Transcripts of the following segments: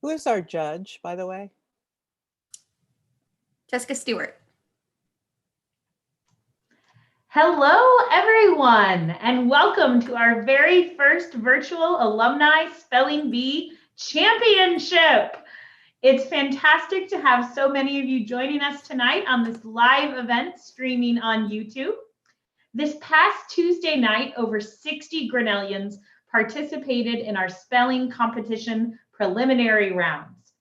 Who is our judge, by the way? Jessica Stewart. Hello, everyone, and welcome to our very first virtual Alumni Spelling Bee Championship. It's fantastic to have so many of you joining us tonight on this live event streaming on YouTube. This past Tuesday night, over 60 Grinnellians participated in our spelling competition preliminary rounds.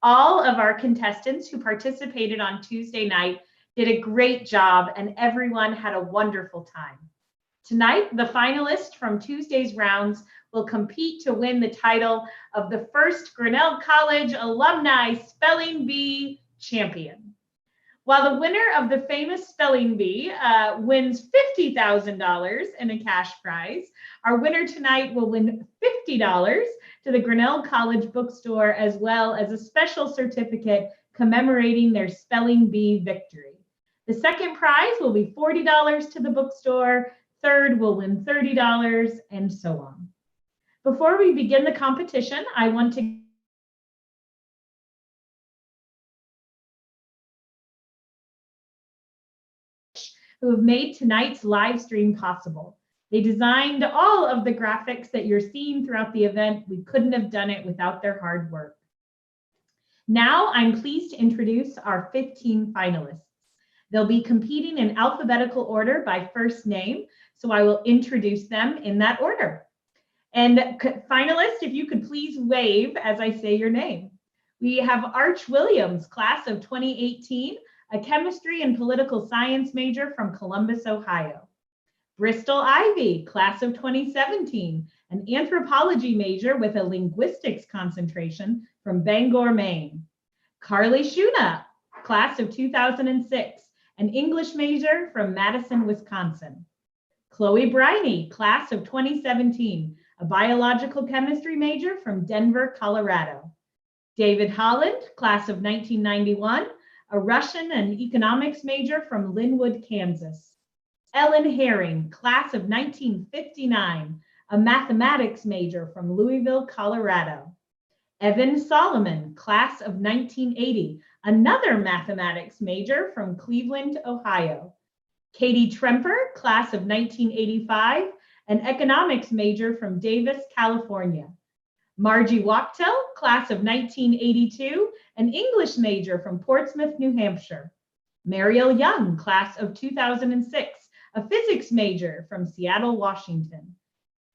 All of our contestants who participated on Tuesday night did a great job, and everyone had a wonderful time. Tonight, the finalists from Tuesday's rounds will compete to win the title of the first Grinnell College Alumni Spelling Bee Champion. While the winner of the famous Spelling Bee wins $50,000 in a cash prize, our winner tonight will win $50 to the Grinnell College Bookstore, as well as a special certificate commemorating their Spelling Bee victory. The second prize will be $40 to the bookstore, third will win $30, and so on. Before we begin the competition, I want to who have made tonight's live stream possible. They designed all of the graphics that you're seeing throughout the event. We couldn't have done it without their hard work. Now I'm pleased to introduce our 15 finalists. They'll be competing in alphabetical order by first name, so I will introduce them in that order. And finalists, if you could please wave as I say your name. We have Arch Williams, class of 2018, a chemistry and political science major from Columbus, Ohio. Bristol Ivy, class of 2017, an anthropology major with a linguistics concentration from Bangor, Maine. Carly Shuna, class of 2006, an English major from Madison, Wisconsin. Chloe Briney, class of 2017, a biological chemistry major from Denver, Colorado. David Holland, class of 1991, a Russian and economics major from Linwood, Kansas. Ellen Herring, class of 1959, a mathematics major from Louisville, Colorado. Evan Solomon, class of 1980, another mathematics major from Cleveland, Ohio. Katie Tremper, class of 1985, an economics major from Davis, California. Margie Wachtel, class of 1982, an English major from Portsmouth, New Hampshire. Mariel Young, class of 2006, a physics major from Seattle, Washington.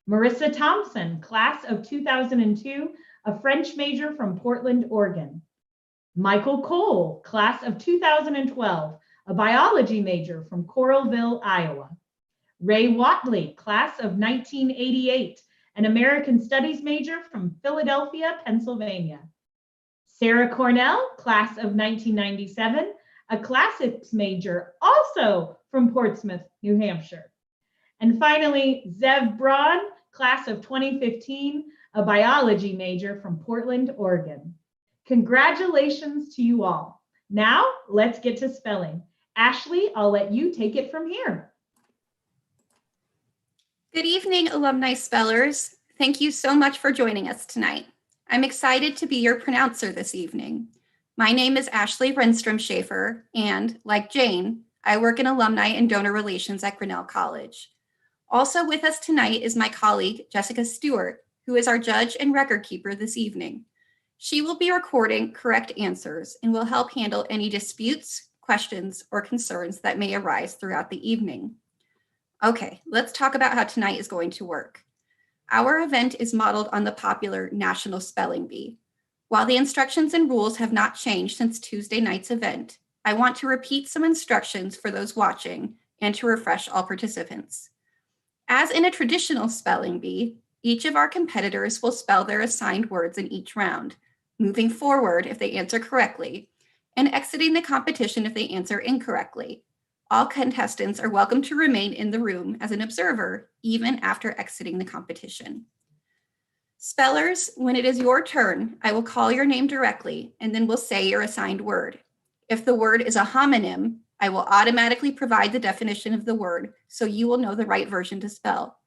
Marissa Thompson, class of 2002, a French major from Portland, Oregon. Michael Cole, class of 2012, a biology major from Coralville, Iowa. Ray Watley, class of 1988, an American Studies major from Philadelphia, Pennsylvania. Sarah Cornell, class of 1997, a classics major also from Portsmouth, New Hampshire. And finally, Zev Braun, class of 2015, a biology major from Portland, Oregon. Congratulations to you all. Now, let's get to spelling. Ashley, I'll let you take it from here. Good evening, alumni spellers. Thank you so much for joining us tonight. I'm excited to be your pronouncer this evening. My name is Ashley Renstrom Schaefer, and like Jane, I work in alumni and donor relations at Grinnell College. Also with us tonight is my colleague, Jessica Stewart, who is our judge and record keeper this evening. She will be recording correct answers and will help handle any disputes, questions, or concerns that may arise throughout the evening. Okay, let's talk about how tonight is going to work. Our event is modeled on the popular National Spelling Bee. While the instructions and rules have not changed since Tuesday night's event, I want to repeat some instructions for those watching and to refresh all participants. As in a traditional spelling bee, each of our competitors will spell their assigned words in each round, moving forward if they answer correctly, and exiting the competition if they answer incorrectly. All contestants are welcome to remain in the room as an observer, even after exiting the competition. Spellers, when it is your turn, I will call your name directly, and then we'll say your assigned word. If the word is a homonym, I will automatically provide the definition of the word, so you will know the right version to spell.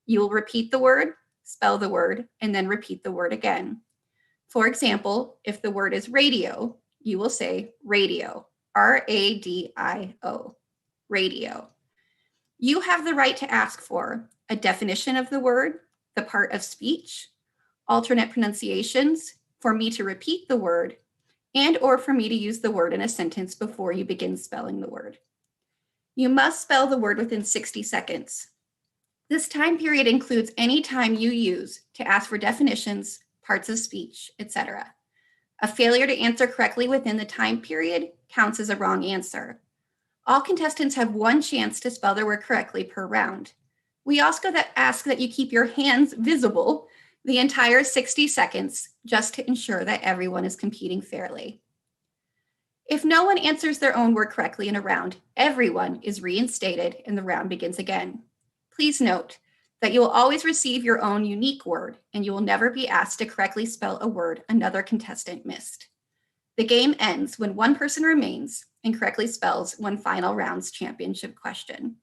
You will repeat the word, spell the word, and then repeat the word again. For example, if the word is radio, you will say radio, R-A-D-I-O, radio. You have the right to ask for a definition of the word, the part of speech, alternate pronunciations, for me to repeat the word, and or for me to use the word in a sentence before you begin spelling the word. You must spell the word within 60 seconds. This time period includes any time you use to ask for definitions, parts of speech, etc. A failure to answer correctly within the time period counts as a wrong answer. All contestants have one chance to spell their word correctly per round. We also ask that you keep your hands visible the entire 60 seconds just to ensure that everyone is competing fairly. If no one answers their own word correctly in a round, everyone is reinstated and the round begins again. Please note that you will always receive your own unique word and you will never be asked to correctly spell a word another contestant missed. The game ends when one person remains and correctly spells one final round's championship question.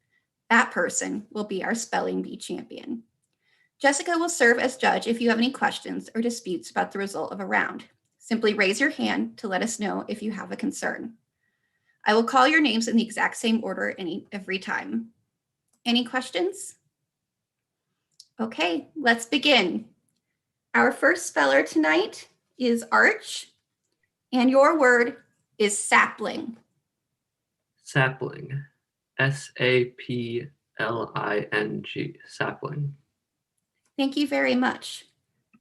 That person will be our spelling bee champion. Jessica will serve as judge if you have any questions or disputes about the result of a round. Simply raise your hand to let us know if you have a concern. I will call your names in the exact same order every time. Any questions? Okay, let's begin. Our first speller tonight is Arch, and your word is sapling. Sapling. S-A-P-L-I-N-G. Sapling. Thank you very much.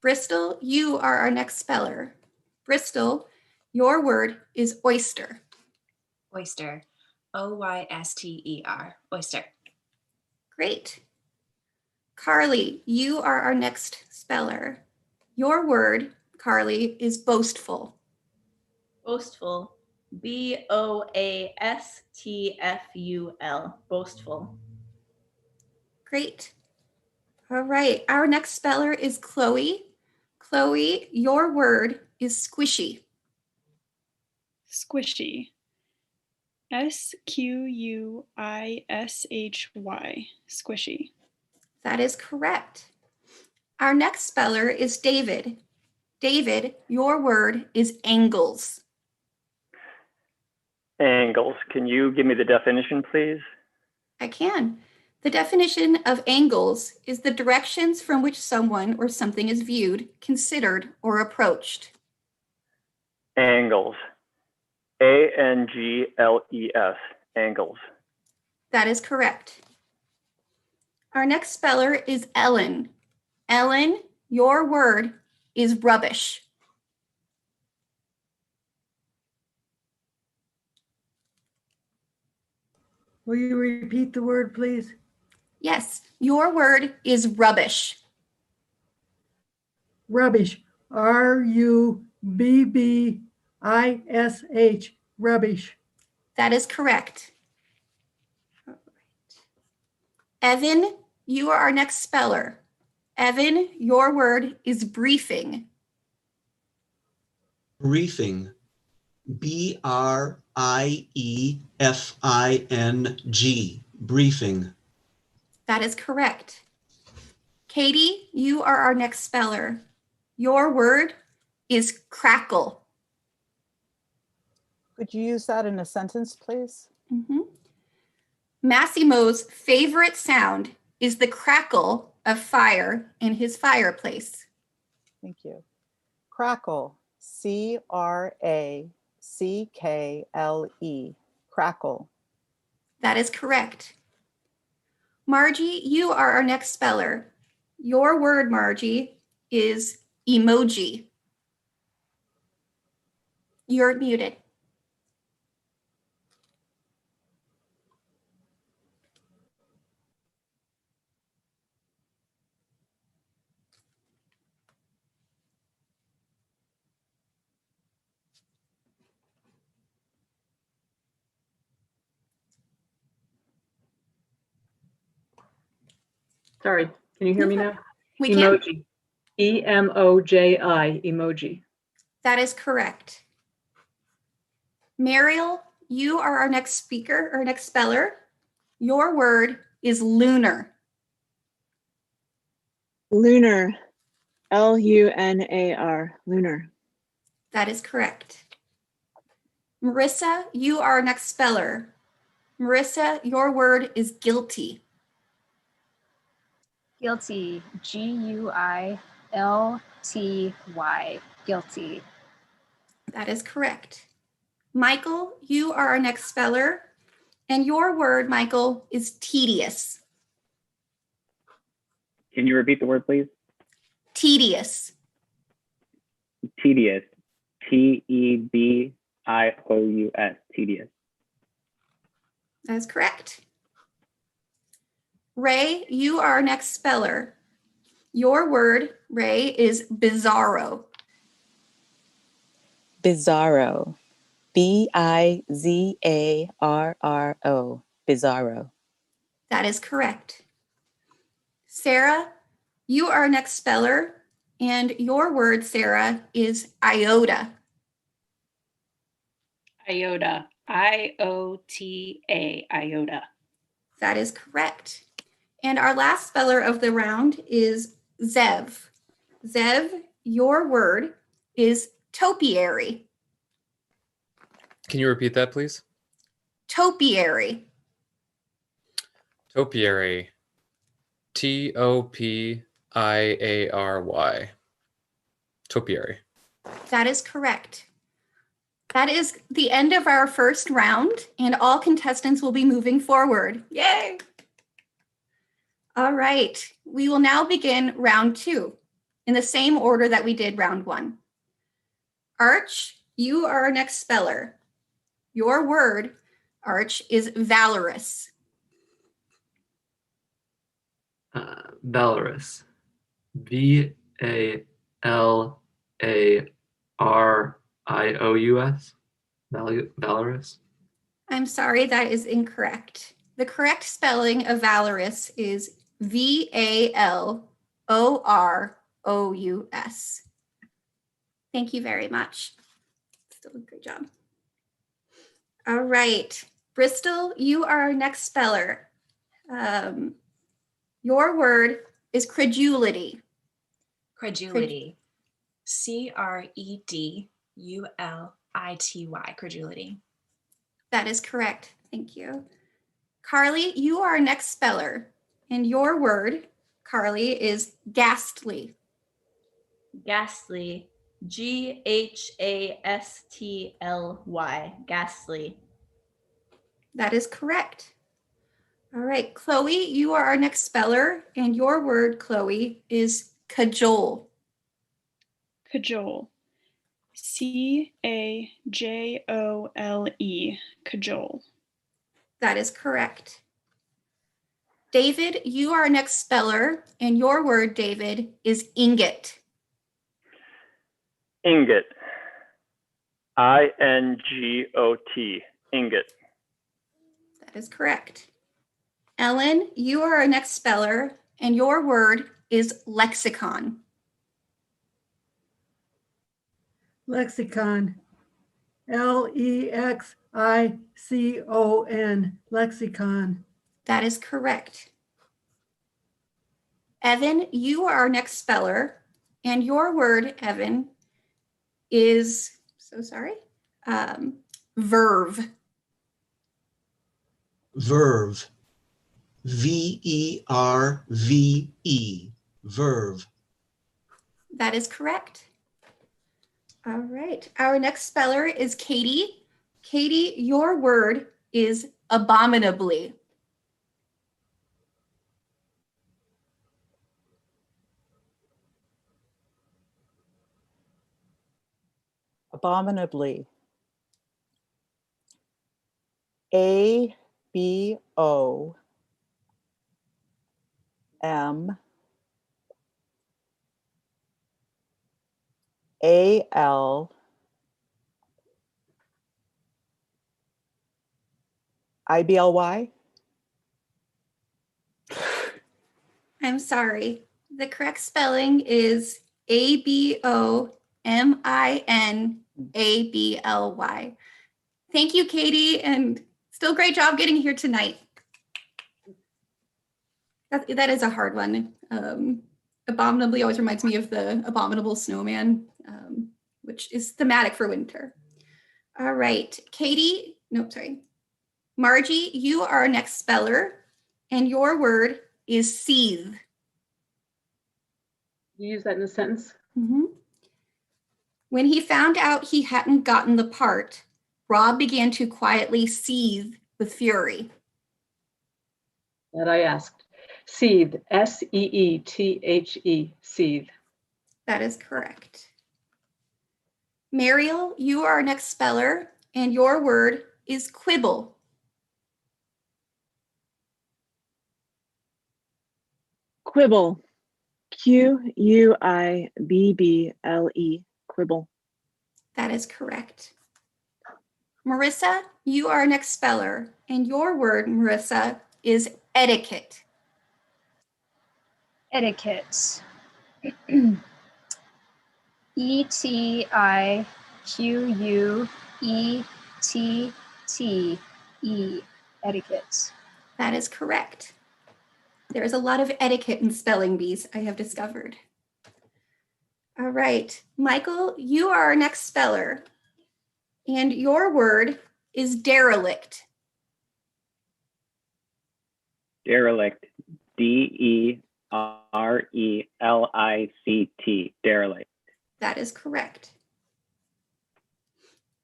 Bristol, you are our next speller. Bristol, your word is oyster. Oyster. O-Y-S-T-E-R. Oyster. Great. Carly, you are our next speller. Your word, Carly, is boastful. Boastful. B-O-A-S-T-F-U-L. Boastful. Great. All right. Our next speller is Chloe. Chloe, your word is squishy. Squishy. S-Q-U-I-S-H-Y. Squishy. That is correct. Our next speller is David. David, your word is angles. Angles. Can you give me the definition, please? I can. The definition of angles is the directions from which someone or something is viewed, considered, or approached. Angles. A-N-G-L-E-S. Angles. That is correct. Our next speller is Ellen. Ellen, your word is rubbish. Will you repeat the word, please? Yes, your word is rubbish. Rubbish. R-U-B-B-I-S-H. Rubbish. That is correct. All right. Evan, you are our next speller. Evan, your word is briefing. Briefing. B-R-I-E-F-I-N-G. Briefing. That is correct. Katie, you are our next speller. Your word is crackle. Could you use that in a sentence, please? Massimo's favorite sound is the crackle of fire in his fireplace. Thank you. Crackle. C-R-A-C-K-L-E. Crackle. That is correct. Margie, you are our next speller. Your word, Margie, is emoji. You're muted. Sorry, can you hear me now? We Emoji. E-M-O-J-I, emoji. That is correct. Mariel, you are our next speaker or next speller. Your word is lunar. Lunar. L-U-N-A-R. Lunar. That is correct. Marissa, you are our next speller. Marissa, your word is guilty. Guilty. Guilty. Guilty. That is correct. Michael, you are our next speller. And your word, Michael, is tedious. Can you repeat the word, please? Tedious. Tedious. Tedious. Tedious. That is correct. Ray, you are our next speller. Your word, Ray, is bizarro. Bizarro. Bizarro. Bizarro. That is correct. Sarah, you are our next speller, and your word, Sarah, is iota. Iota. IOTA. Iota. That is correct. And our last speller of the round is Zev. Zev, your word is topiary. Can you repeat that, please? Topiary. Topiary. Topiary. Topiary. That is correct. That is the end of our first round, and all contestants will be moving forward. Yay! All right, we will now begin round 2 in the same order that we did round 1. Arch, you are our next speller. Your word, Arch, is valorous. Valorous. Valarious. Valorous. I'm sorry, that is incorrect. The correct spelling of valorous is Valorous. Thank you very much. Still a great job. All right, Bristol, you are our next speller. Your word is credulity. Credulity. Credulity. Credulity. That is correct. Thank you. Carly, you are our next speller, and your word, Carly, is ghastly. Ghastly. Ghastly. Ghastly. That is correct. All right, Chloe, you are our next speller, and your word, Chloe, is cajole. Cajole. Cajole. Cajole. That is correct. David, you are our next speller, and your word, David, is ingot. Ingot. INGOT. Ingot. That is correct. Ellen, you are our next speller, and your word is lexicon. Lexicon. Lexicon. Lexicon. That is correct. Evan, you are our next speller, and your word, Evan, is, verve. Verve. VERVE. Verve. That is correct. All right, our next speller is Katie. Katie, your word is abominably. Abominably. ABOM AL IBLY. I'm sorry. The correct spelling is ABOMINABLY. Thank you, Katie, and still great job getting here tonight. That is a hard one. Abominably always reminds me of the abominable snowman. which is thematic for winter. All right, Katie, no, sorry. Margie, you are our next speller, and your word is seethe. You use that in a sentence? When he found out he hadn't gotten the part, Rob began to quietly seethe with fury. That I asked. Seethe, S-E-E-T-H-E, seethe. That is correct. Mariel, you are our next speller, and your word is quibble. Quibble. Q-U-I-B-B-L-E. Quibble. That is correct. Marissa, you are our next speller, and your word, Marissa, is etiquette. Etiquette. E-T-I-Q-U-E-T-T-E. Etiquette. That is correct. There's a lot of etiquette in spelling bees, I have discovered. All right, Michael, you are our next speller, and your word is derelict. Derelict. D-E-R-E-L-I-C-T. Derelict. That is correct.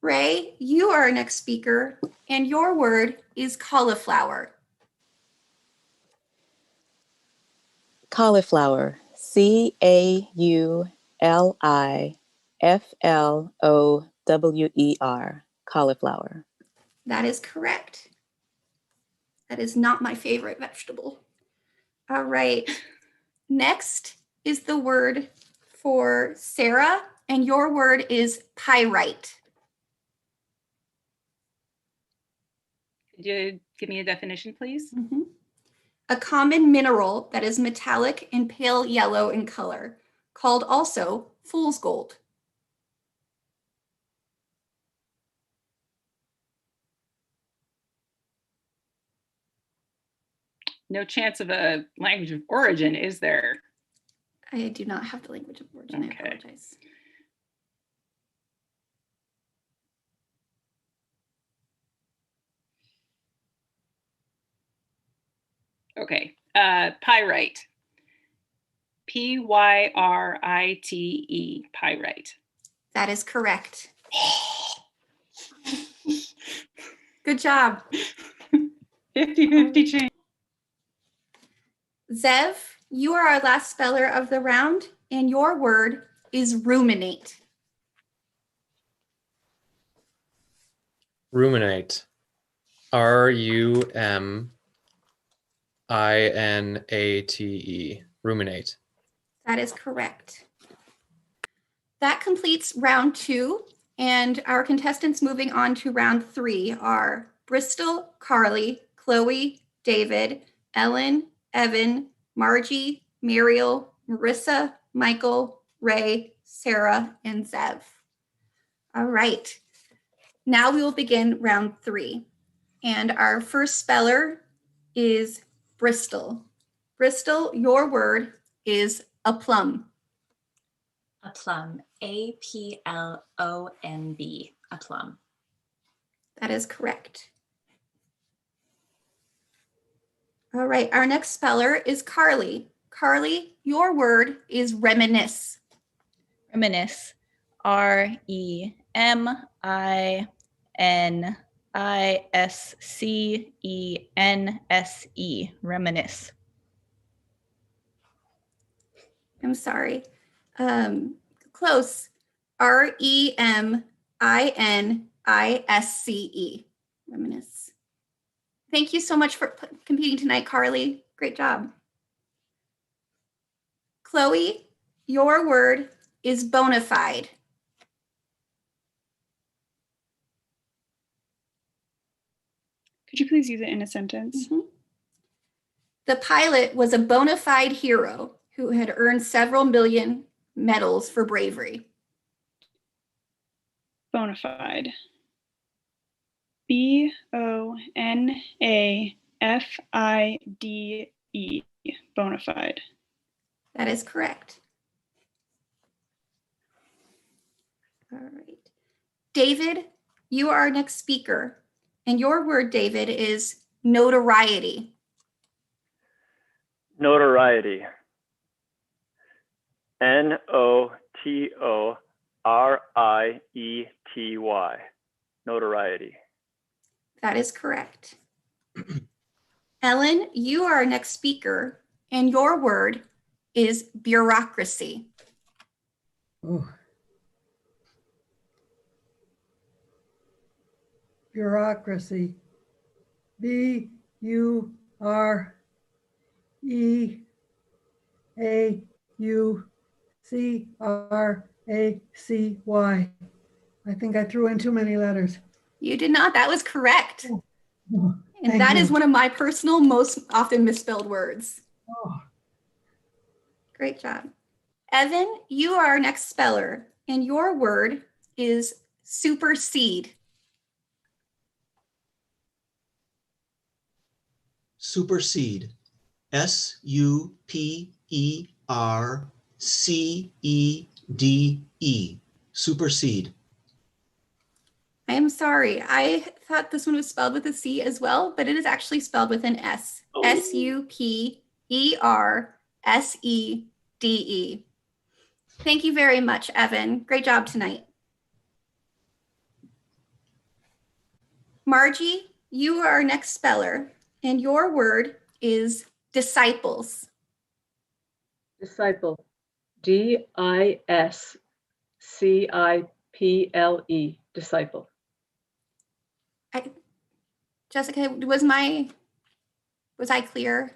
Ray, you are our next speaker, and your word is cauliflower. Cauliflower. C-A-U-L-I-F-L-O-W-E-R. Cauliflower. That is correct. That is not my favorite vegetable. All right. Next is the word for Sarah, and your word is pyrite. Could you give me a definition, please? A common mineral that is metallic and pale yellow in color, called also fool's gold. No chance of a language of origin, is there? I do not have the language of origin. Okay. I apologize. Okay. Pyrite. P-Y-R-I-T-E. Pyrite. That is correct. Good job. 50-50 change. Zev, you are our last speller of the round, and your word is ruminate. Ruminate. R-U-M-I-N-A-T-E. Ruminate. That is correct. That completes round 2, and our contestants moving on to round 3 are Bristol, Carly, Chloe, David, Ellen, Evan, Margie, Mariel, Marissa, Michael, Ray, Sarah, and Zev. All right. Now we will begin round 3. And our first speller is Bristol. Bristol, your word is aplomb. Aplomb. A-P-L-O-M-B. Aplomb. That is correct. All right, our next speller is Carly. Carly, your word is reminisce. Reminisce. R-E-M-I-N-I-S-C-E-N-S-E. Reminisce. I'm sorry. Close. R-E-M-I-N-I-S-C-E. Reminisce. Thank you so much for competing tonight, Carly. Great job. Chloe, your word is bona fide. Could you please use it in a sentence? The pilot was a bona fide hero who had earned several million medals for bravery. Bona fide. B-O-N-A-F-I-D-E. Bona fide. That is correct. All right. David, you are our next speaker. And your word, David, is notoriety. Notoriety. Notoriety. Notoriety. That is correct. Ellen, you are our next speaker, and your word is bureaucracy. Oh. Bureaucracy. Bureaucracy. I think I threw in too many letters. You did not. That was correct. Oh, And that is one of my personal most often misspelled words. Oh. Great job. Evan, you are our next speller, and your word is supersede. Supersede. SUPERCEDE. Supersede. I am sorry. I thought this one was spelled with a C as well, but it is actually spelled with an S. Oh. SUPERSEDE. Thank you very much, Evan. Great job tonight. Margie, you are our next speller, and your word is disciples. Disciple. DISCIPLE. Disciple. Jessica, was I clear?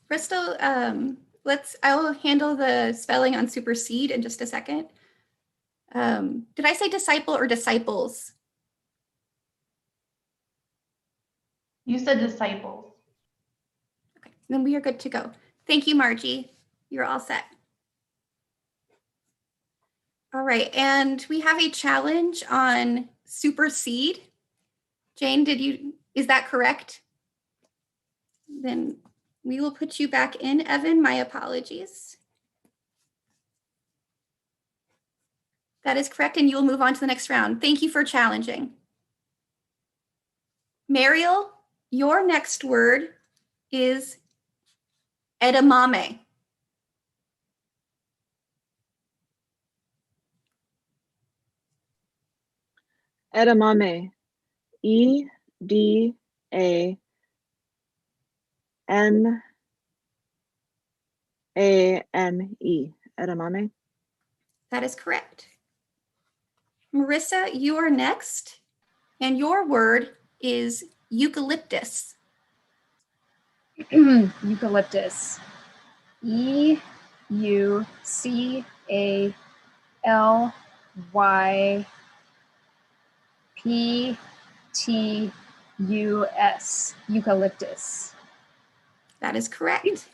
Bristol, I will handle the spelling on supersede in just a second. Did I say disciple or disciples? You said disciples. Okay, then we are good to go. Thank you, Margie. You're all set. All right, and we have a challenge on supersede. Jane, is that correct? Then we will put you back in, Evan. My apologies. That is correct, and you will move on to the next round. Thank you for challenging. Mariel, your next word is edamame. Edamame. EDAMAME. Edamame. That is correct. Marissa, you are next, and your word is eucalyptus. Eucalyptus. EUCALYPTUS. Eucalyptus. That is correct.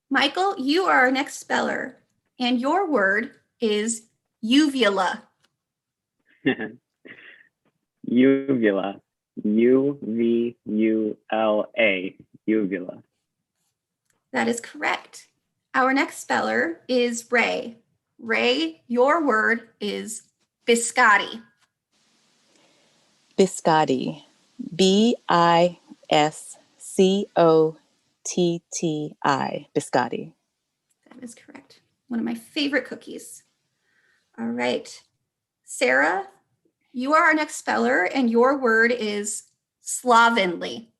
Michael, you are our next speller, and your word is uvula. Uvula. UVULA. Uvula. That is correct. Our next speller is Ray. Ray, your word is biscotti. Biscotti. BISCOTTI. Biscotti. That is correct. One of my favorite cookies. All right. Sarah, you are our next speller, and your word is slovenly.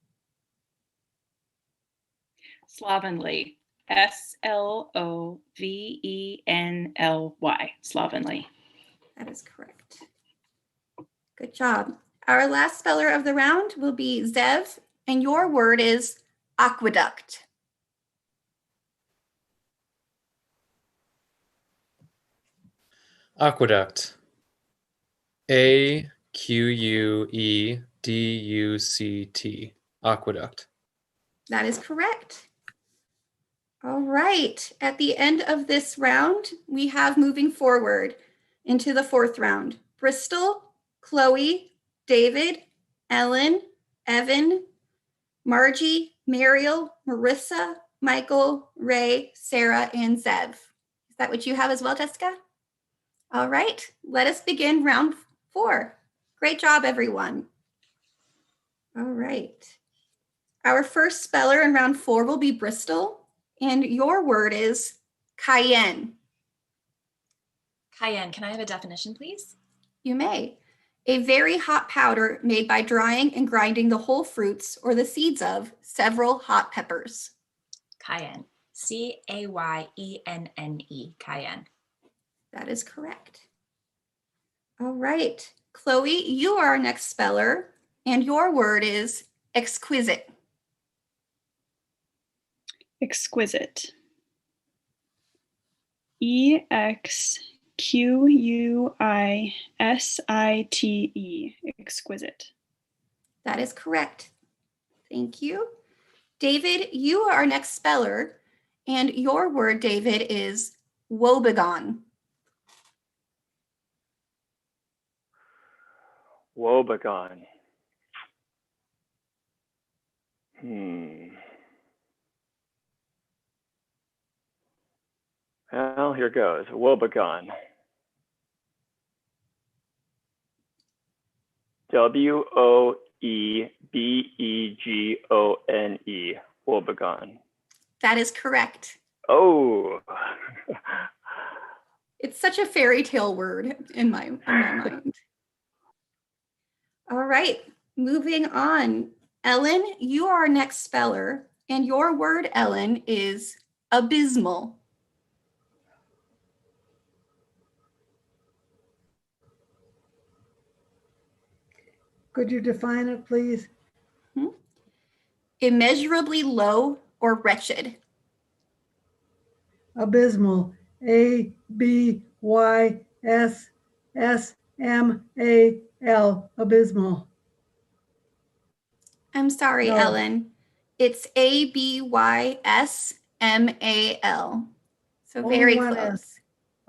Slovenly. SLOVENLY. Slovenly. That is correct. Good job. Our last speller of the round will be Zev, and your word is aqueduct. Aqueduct. AQUEDUCT. Aqueduct. That is correct. All right. At the end of this round, we have moving forward into the fourth round. Bristol, Chloe, David, Ellen, Evan, Margie, Mariel, Marissa, Michael, Ray, Sarah, and Zev. Is that what you have as well, Jessica? All right, let us begin round 4. Great job, everyone. All right. Our first speller in round 4 will be Bristol, and your word is cayenne. Cayenne, can I have a definition, please? You may. A very hot powder made by drying and grinding the whole fruits or the seeds of several hot peppers. Cayenne. C-A-Y-E-N-N-E. Cayenne. That is correct. All right. Chloe, you are our next speller, and your word is exquisite. Exquisite. E-X-Q-U-I-S-I-T-E. Exquisite. That is correct. Thank you. David, you are our next speller, and your word, David, is woebegone. Woebegone. Well, here goes. Woebegone. W-O-E-B-E-G-O-N-E. Woebegone. That is correct. Oh. It's such a fairy tale word in my mind. All right, moving on. Ellen, you are our next speller, and your word, Ellen, is abysmal. Could you define it, please? Immeasurably low or wretched. Abysmal. A-B-Y-S-S-M-A-L. Abysmal. I'm sorry, No. Ellen. It's A-B-Y-S-M-A-L. So Only very one close. S.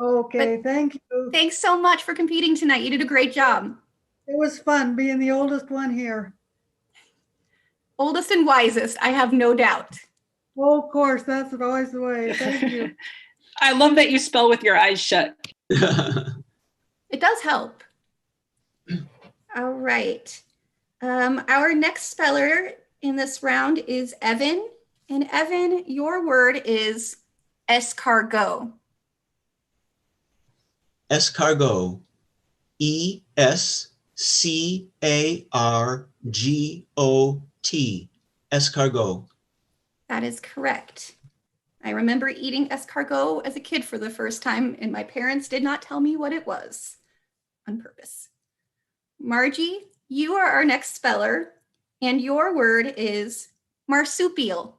Okay, But thank you. thanks so much for competing tonight. You did a great job. It was fun being the oldest one here. Oldest and wisest, I have no doubt. Oh, of course, that's always the way. Thank you. I love that you spell with your eyes shut. It does help. All right. Our next speller in this round is Evan. And Evan, your word is escargot. Escargot. E-S-C-A-R-G-O-T. Escargot. That is correct. I remember eating escargot as a kid for the first time, and my parents did not tell me what it was on purpose. Margie, you are our next speller, and your word is marsupial.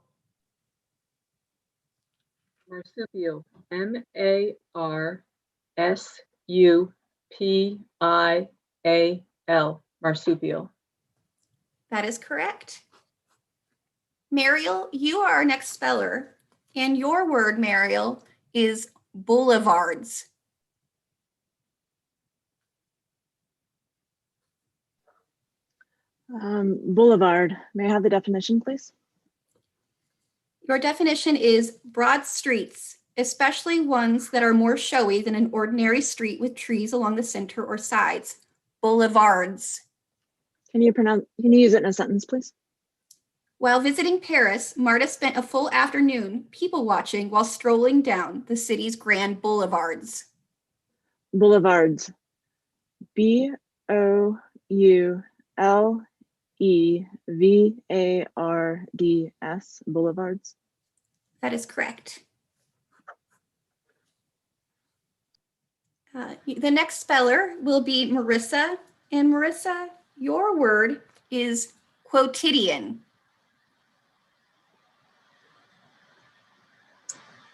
Marsupial. M-A-R-S-U-P-I-A-L. Marsupial. That is correct. Mariel, you are our next speller, and your word, Mariel, is boulevards. Boulevard. May I have the definition, please? Your definition is broad streets, especially ones that are more showy than an ordinary street with trees along the center or sides. Boulevards. Can you use it in a sentence, please? While visiting Paris, Marta spent a full afternoon people watching while strolling down the city's grand boulevards. Boulevards. B-O-U-L-E-V-A-R-D-S. Boulevards. That is correct. The next speller will be Marissa. And Marissa, your word is quotidian.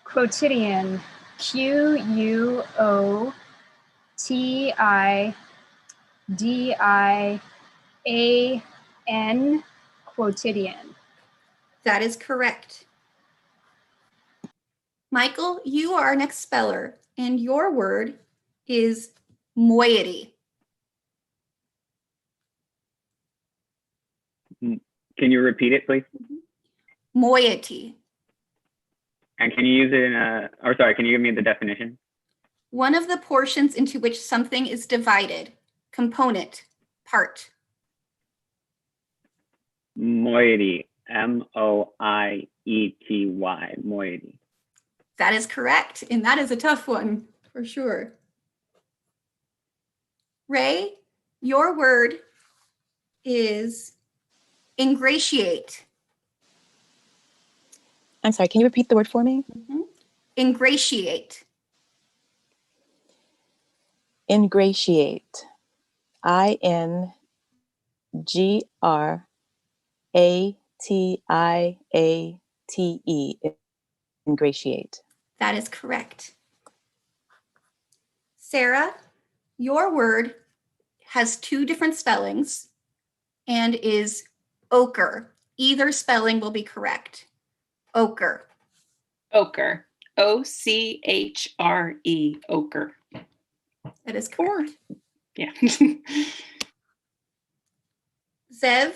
Quotidian. Q-U-O-T-I-D-I-A-N. Quotidian. That is correct. Michael, you are our next speller, and your word is moiety. Can you repeat it, please? Moiety. And can you use it in a, or sorry, can you give me the definition? One of the portions into which something is divided. Component, part. Moiety. M-O-I-E-T-Y. Moiety. That is correct, and that is a tough one, for sure. Ray, your word is ingratiate. I'm sorry, can you repeat the word for me? Ingratiate. Ingratiate. I-N-G-R-A-T-I-A-T-E. Ingratiate. That is correct. Sarah, your word has two different spellings and is ochre. Either spelling will be correct. Ochre. Ochre. O-C-H-R-E. Ochre. That is correct. Yeah. Zev,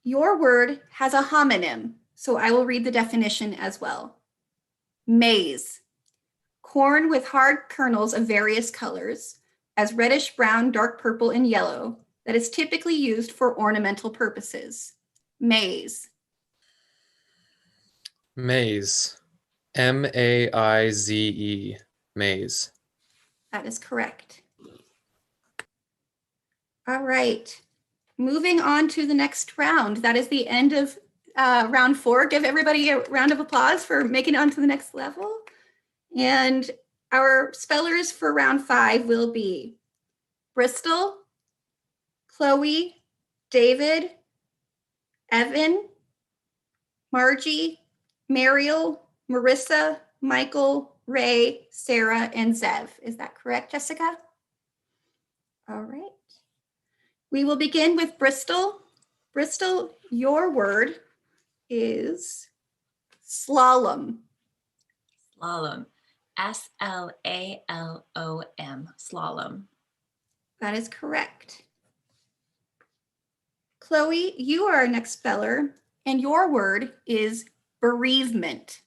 your word has a homonym, so I will read the definition as well. Maize. Corn with hard kernels of various colors, as reddish brown, dark purple, and yellow, that is typically used for ornamental purposes. Maize. Maize. M-A-I-Z-E. Maize. That is correct. All right. Moving on to the next round. That is the end of round 4. Give everybody a round of applause for making it onto the next level. And our spellers for round 5 will be Bristol, Chloe, David, Evan, Margie, Mariel, Marissa, Michael, Ray, Sarah, and Zev. Is that correct, Jessica? All right. We will begin with Bristol. Bristol, your word is slalom. Slalom. S-L-A-L-O-M. Slalom. That is correct. Chloe, you are our next speller, and your word is bereavement.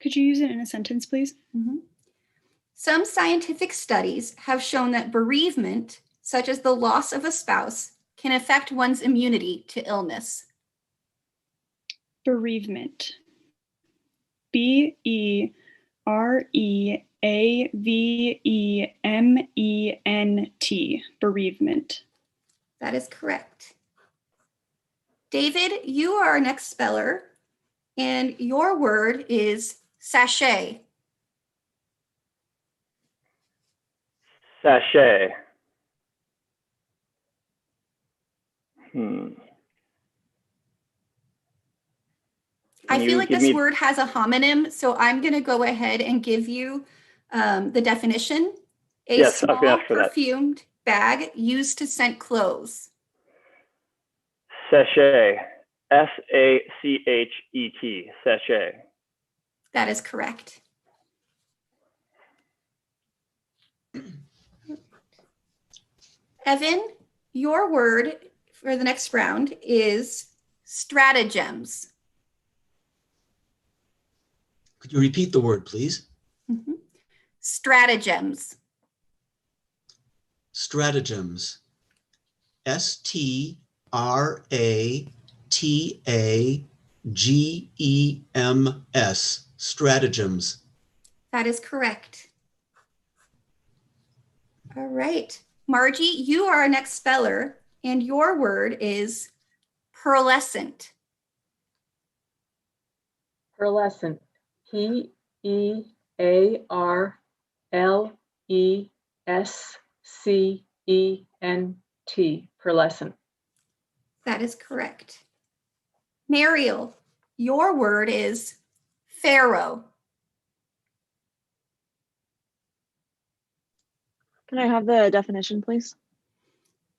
Could you use it in a sentence, please? Some scientific studies have shown that bereavement, such as the loss of a spouse, can affect one's immunity to illness. Bereavement. B-E-R-E-A-V-E-M-E-N-T. Bereavement. That is correct. David, you are our next speller, and your word is sachet. Sachet. I feel like this word has a homonym, so I'm going to go ahead and give you the definition. A small perfumed bag used to scent clothes. Sachet. S-A-C-H-E-T. Sachet. That is correct. Evan, your word for the next round is stratagems. Could you repeat the word, please? Stratagems. Stratagems. S-T-R-A-T-A-G-E-M-S. Stratagems. That is correct. All right. Margie, you are our next speller, and your word is pearlescent. Pearlescent. P-E-A-R-L-E-S-C-E-N-T. Pearlescent. That is correct. Mariel, your word is pharaoh. Can I have the definition, please?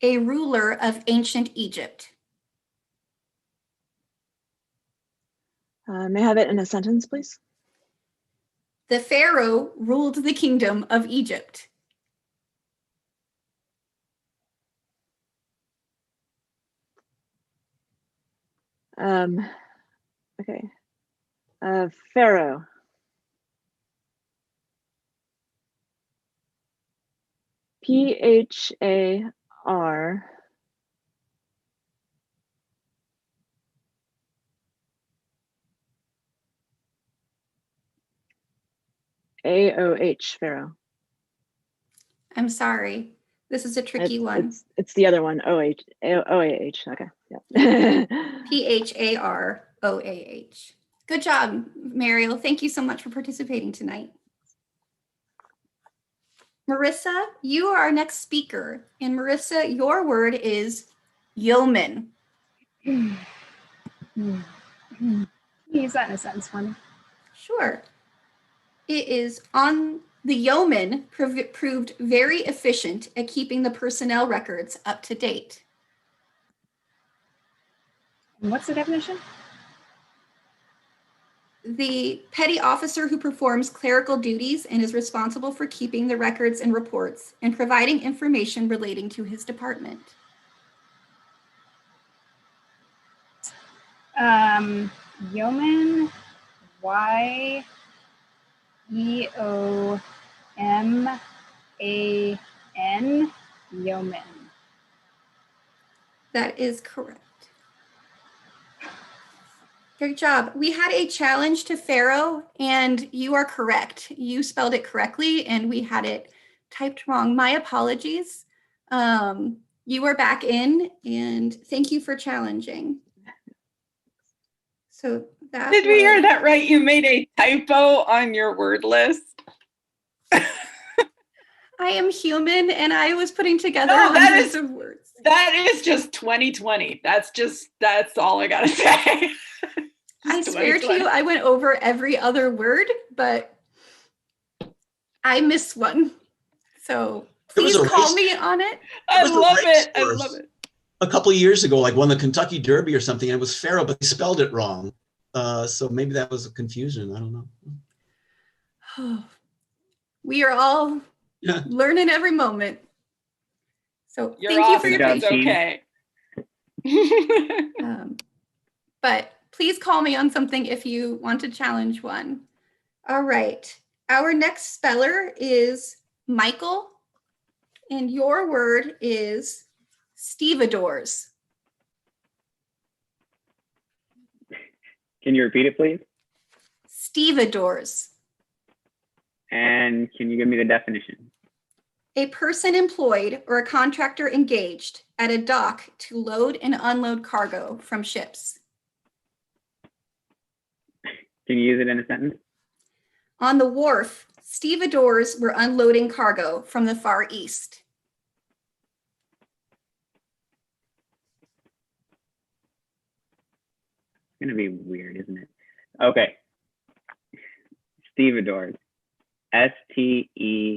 A ruler of ancient Egypt. May I have it in a sentence, please? The pharaoh ruled the kingdom of Egypt. Okay. Pharaoh. Phar. AOH, Pharaoh. I'm sorry. This is a tricky one. It's the other one. OAH. Okay. Yeah. Pharoah. Good job, Mariel. Thank you so much for participating tonight. Marissa, you are our next speaker. And Marissa, your word is yeoman. Can you use that in a sentence for me? Sure. It is on the yeoman proved very efficient at keeping the personnel records up to date. And what's the definition? The petty officer who performs clerical duties and is responsible for keeping the records and reports and providing information relating to his department. Yeoman, Y-E-O-M-A-N, yeoman. That is correct. Good job. We had a challenge to Pharaoh, and you are correct. You spelled it correctly, and we had it typed wrong. My apologies. You are back in, and thank you for challenging. So that Did we hear that right? You made a typo on your word list. I am human, and I was putting together No, hundreds of words. That is just 2020. That's all I gotta say. I swear to you, I went over every other word, but I missed one. So please call me on it. I love it. I love it. A couple of years ago, like won the Kentucky Derby or something, and it was Pharaoh, but they spelled it wrong. So maybe that was a confusion. I don't know. We are all learning every moment. So You're thank you for your awesome. patience. Okay. But please call me on something if you want to challenge one. All right. Our next speller is Michael, and your word is stevedores. Can you repeat it, please? Stevedores. And can you give me the definition? A person employed or a contractor engaged at a dock to load and unload cargo from ships. Can you use it in a sentence? On the wharf, stevedores were unloading cargo from the Far East. It's going to be weird, isn't it? Okay. Stevedores. Stevedores.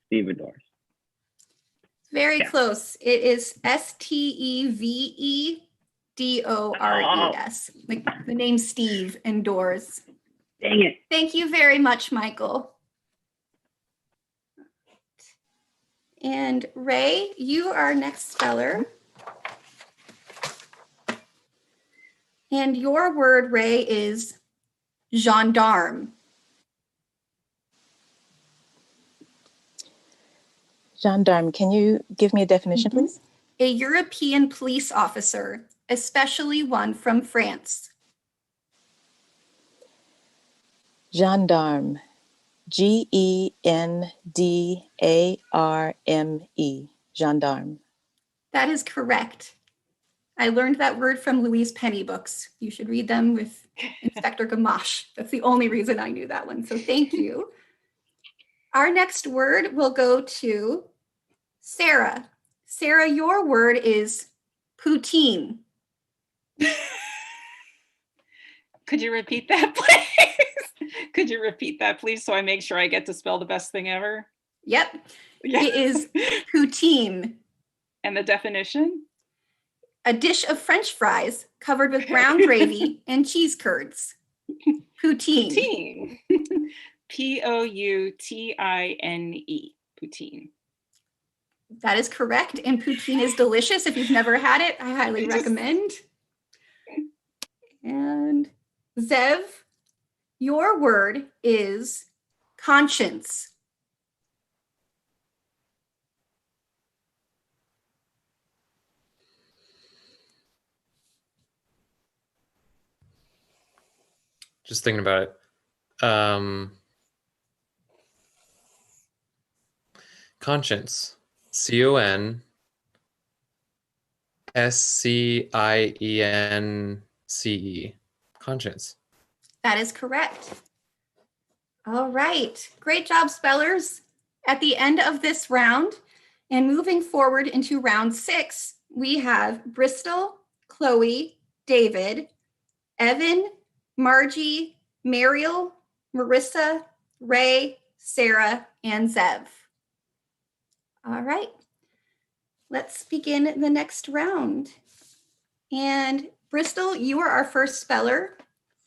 Stevedores. Very close. It is Stevedores, like the name Steve and doors. Dang it. Thank you very much, Michael. And Ray, you are next speller. And your word, Ray, is gendarme. Gendarme, can you give me a definition, please? A European police officer, especially one from France. Gendarme, Gendarme, gendarme. That is correct. I learned that word from Louise Penny books. You should read them with Inspector Gamache. That's the only reason I knew that one. So thank you. Our next word will go to Sarah. Sarah, your word is poutine. Could you repeat that, please? Could you repeat that, please, so I make sure I get to spell the best thing ever? Yep. Yeah. It is poutine. And the definition? A dish of French fries covered with brown gravy and cheese curds. Poutine. Poutine. Poutine. Poutine. That is correct. And poutine is delicious. If you've never had it, I highly recommend. Zev, your word is conscience. Just thinking about it. Conscience. CONSCIENCE. Conscience. That is correct. All right. Great job, spellers. At the end of this round, and moving forward into round 6, we have Bristol, Chloe, David, Evan, Margie, Mariel, Marissa, Ray, Sarah, and Zev. All right. Let's begin the next round. And Bristol, you are our first speller,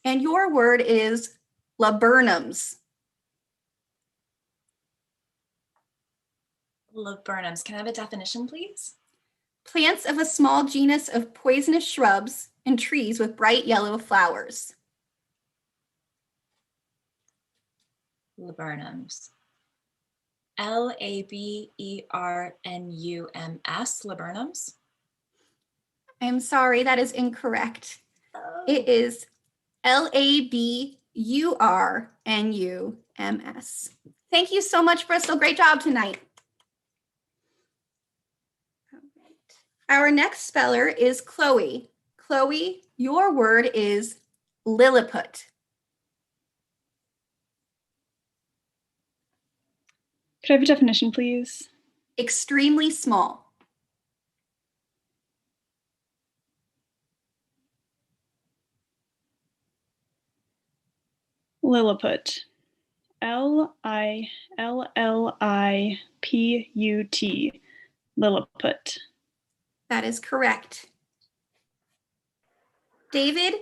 and your word is laburnums. Laburnums. Can I have a definition, please? Plants of a small genus of poisonous shrubs and trees with bright yellow flowers. Laburnums. Labernums. Laburnums. I'm sorry, that is incorrect. It is LABURNUMS. Thank you so much, Bristol. Great job tonight. All right. Our next speller is Chloe. Chloe, your word is Lilliput. Could I have a definition, please? Extremely small. Lilliput. LILLIPUT. Lilliput. That is correct. David,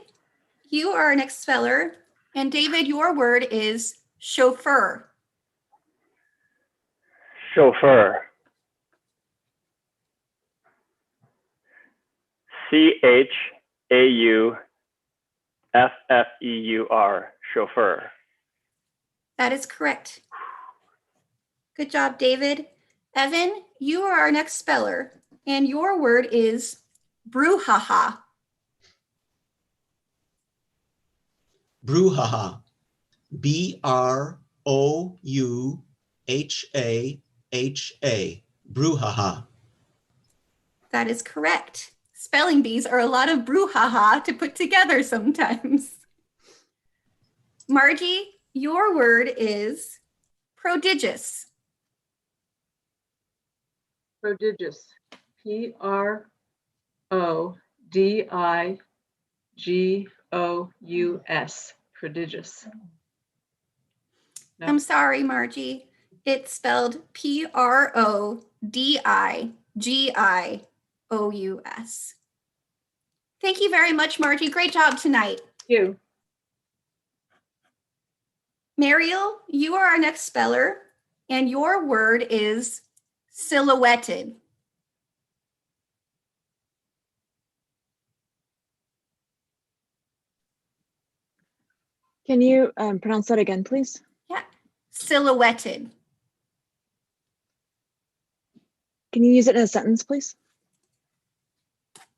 you are our next speller. And David, your word is chauffeur. Chauffeur. CHAUFFEUR. Chauffeur. That is correct. Good job, David. Evan, you are our next speller, and your word is brouhaha. Brouhaha. BROUHAHA. Brouhaha. That is correct. Spelling bees are a lot of brouhaha to put together sometimes. Margie, your word is prodigious. Prodigious. PRODIGOUS. Prodigious. No. I'm sorry, Margie. It's spelled PRODIGIOUS. Thank you very much, Margie. Great job tonight. Thank you. Mariel, you are our next speller, and your word is silhouetted. Can you pronounce that again, please? Yeah, silhouetted. Can you use it in a sentence, please?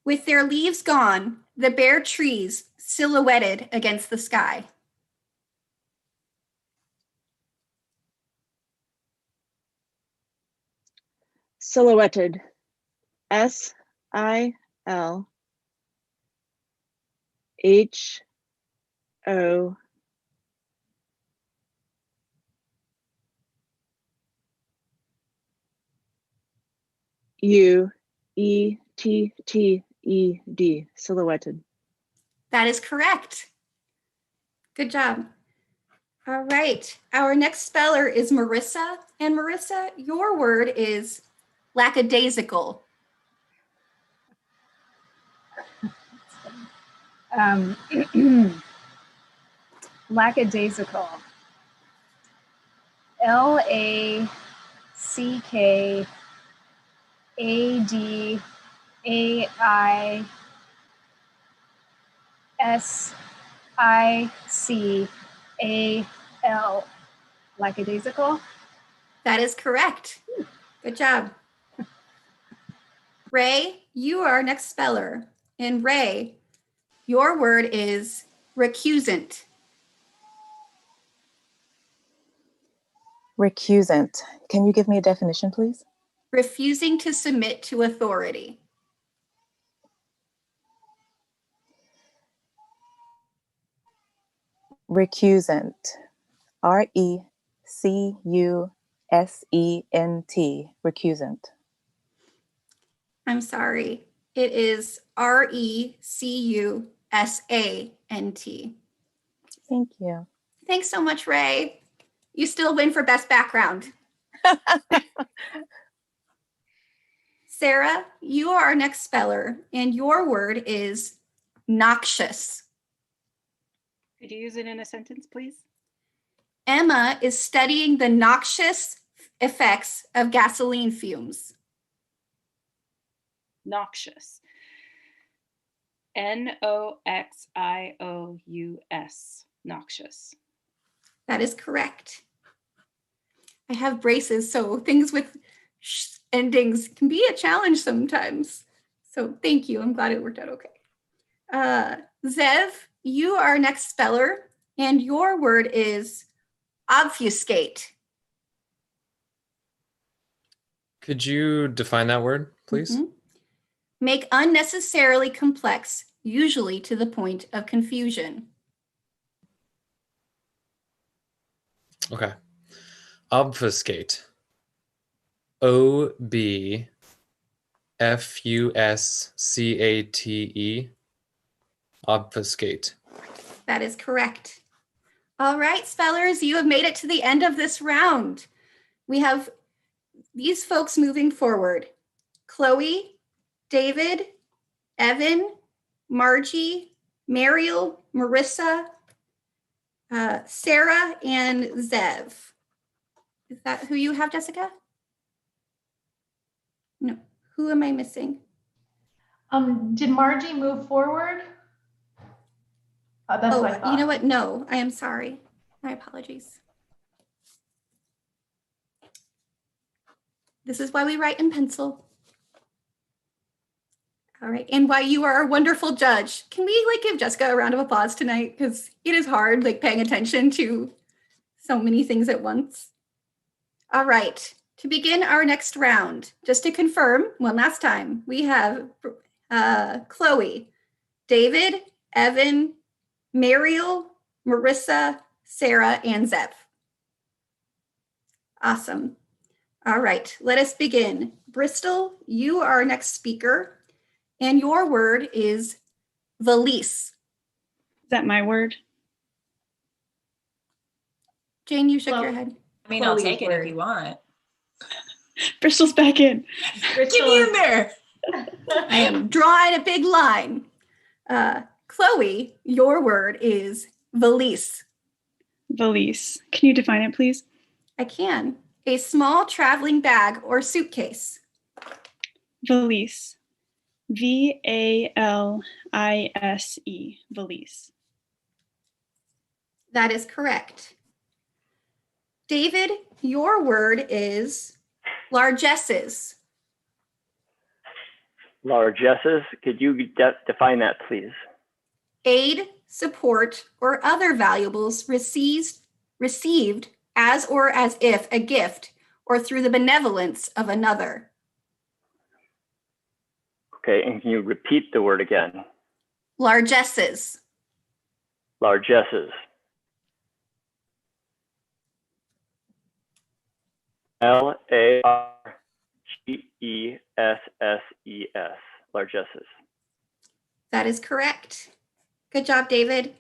With their leaves gone, the bare trees silhouetted against the sky. Silhouetted. SILHOUETTED. Silhouetted. That is correct. Good job. All right. Our next speller is Marissa. And Marissa, your word is lackadaisical. Lackadaisical. I-C-A-L. Lackadaisical. That is correct. Good job. Ray, you are our next speller. And Ray, your word is recusant. Recusant. Can you give me a definition, please? Refusing to submit to authority. Recusant. R-E-C-U-S-E-N-T. Recusant. I'm sorry. It is R-E-C-U-S-A-N-T. Thank you. Thanks so much, Ray. You still win for best background. Sarah, you are our next speller, and your word is noxious. Could you use it in a sentence, please? Emma is studying the noxious effects of gasoline fumes. Noxious. N-O-X-I-O-U-S. Noxious. That is correct. I have braces, so things with endings can be a challenge sometimes. So thank you. I'm glad it worked out okay. Zev, you are our next speller, and your word is obfuscate. Could you define that word, please? Mm-hmm. Make unnecessarily complex, usually to the point of confusion. Okay. Obfuscate. O-B-F-U-S-C-A-T-E. Obfuscate. That is correct. All right, spellers, you have made it to the end of this round. We have these folks moving forward. Chloe, David, Evan, Margie, Mariel, Marissa, Sarah, and Zev. Is that who you have, Jessica? No. Who am I missing? Did Margie move forward? That's what I thought. You know what? No, I am sorry. My apologies. This is why we write in pencil. All right, and why you are a wonderful judge. Can we give Jessica a round of applause tonight? Because it is hard paying attention to so many things at once. All right, to begin our next round, just to confirm one last time, we have Chloe, David, Evan, Mariel, Marissa, Sarah, and Zev. Awesome. All right, let us begin. Bristol, you are our next speaker. And your word is valise. Is that my word? Jane, you shook your head. I mean, I'll take it if you want. Bristol's back in. Get me in there. I am drawing a big line. Chloe, your word is valise. Valise. Can you define it, please? I can. A small traveling bag or suitcase. Valise. V-A-L-I-S-E. Valise. That is correct. David, your word is largesses. Largesses, could you define that, please? Aid, support, or other valuables received as or as if a gift or through the benevolence of another. Okay, and can you repeat the word again? Largesses. Largesses. L-A-R-G-E-S-S-E-S. Largesses. That is correct. Good job, David.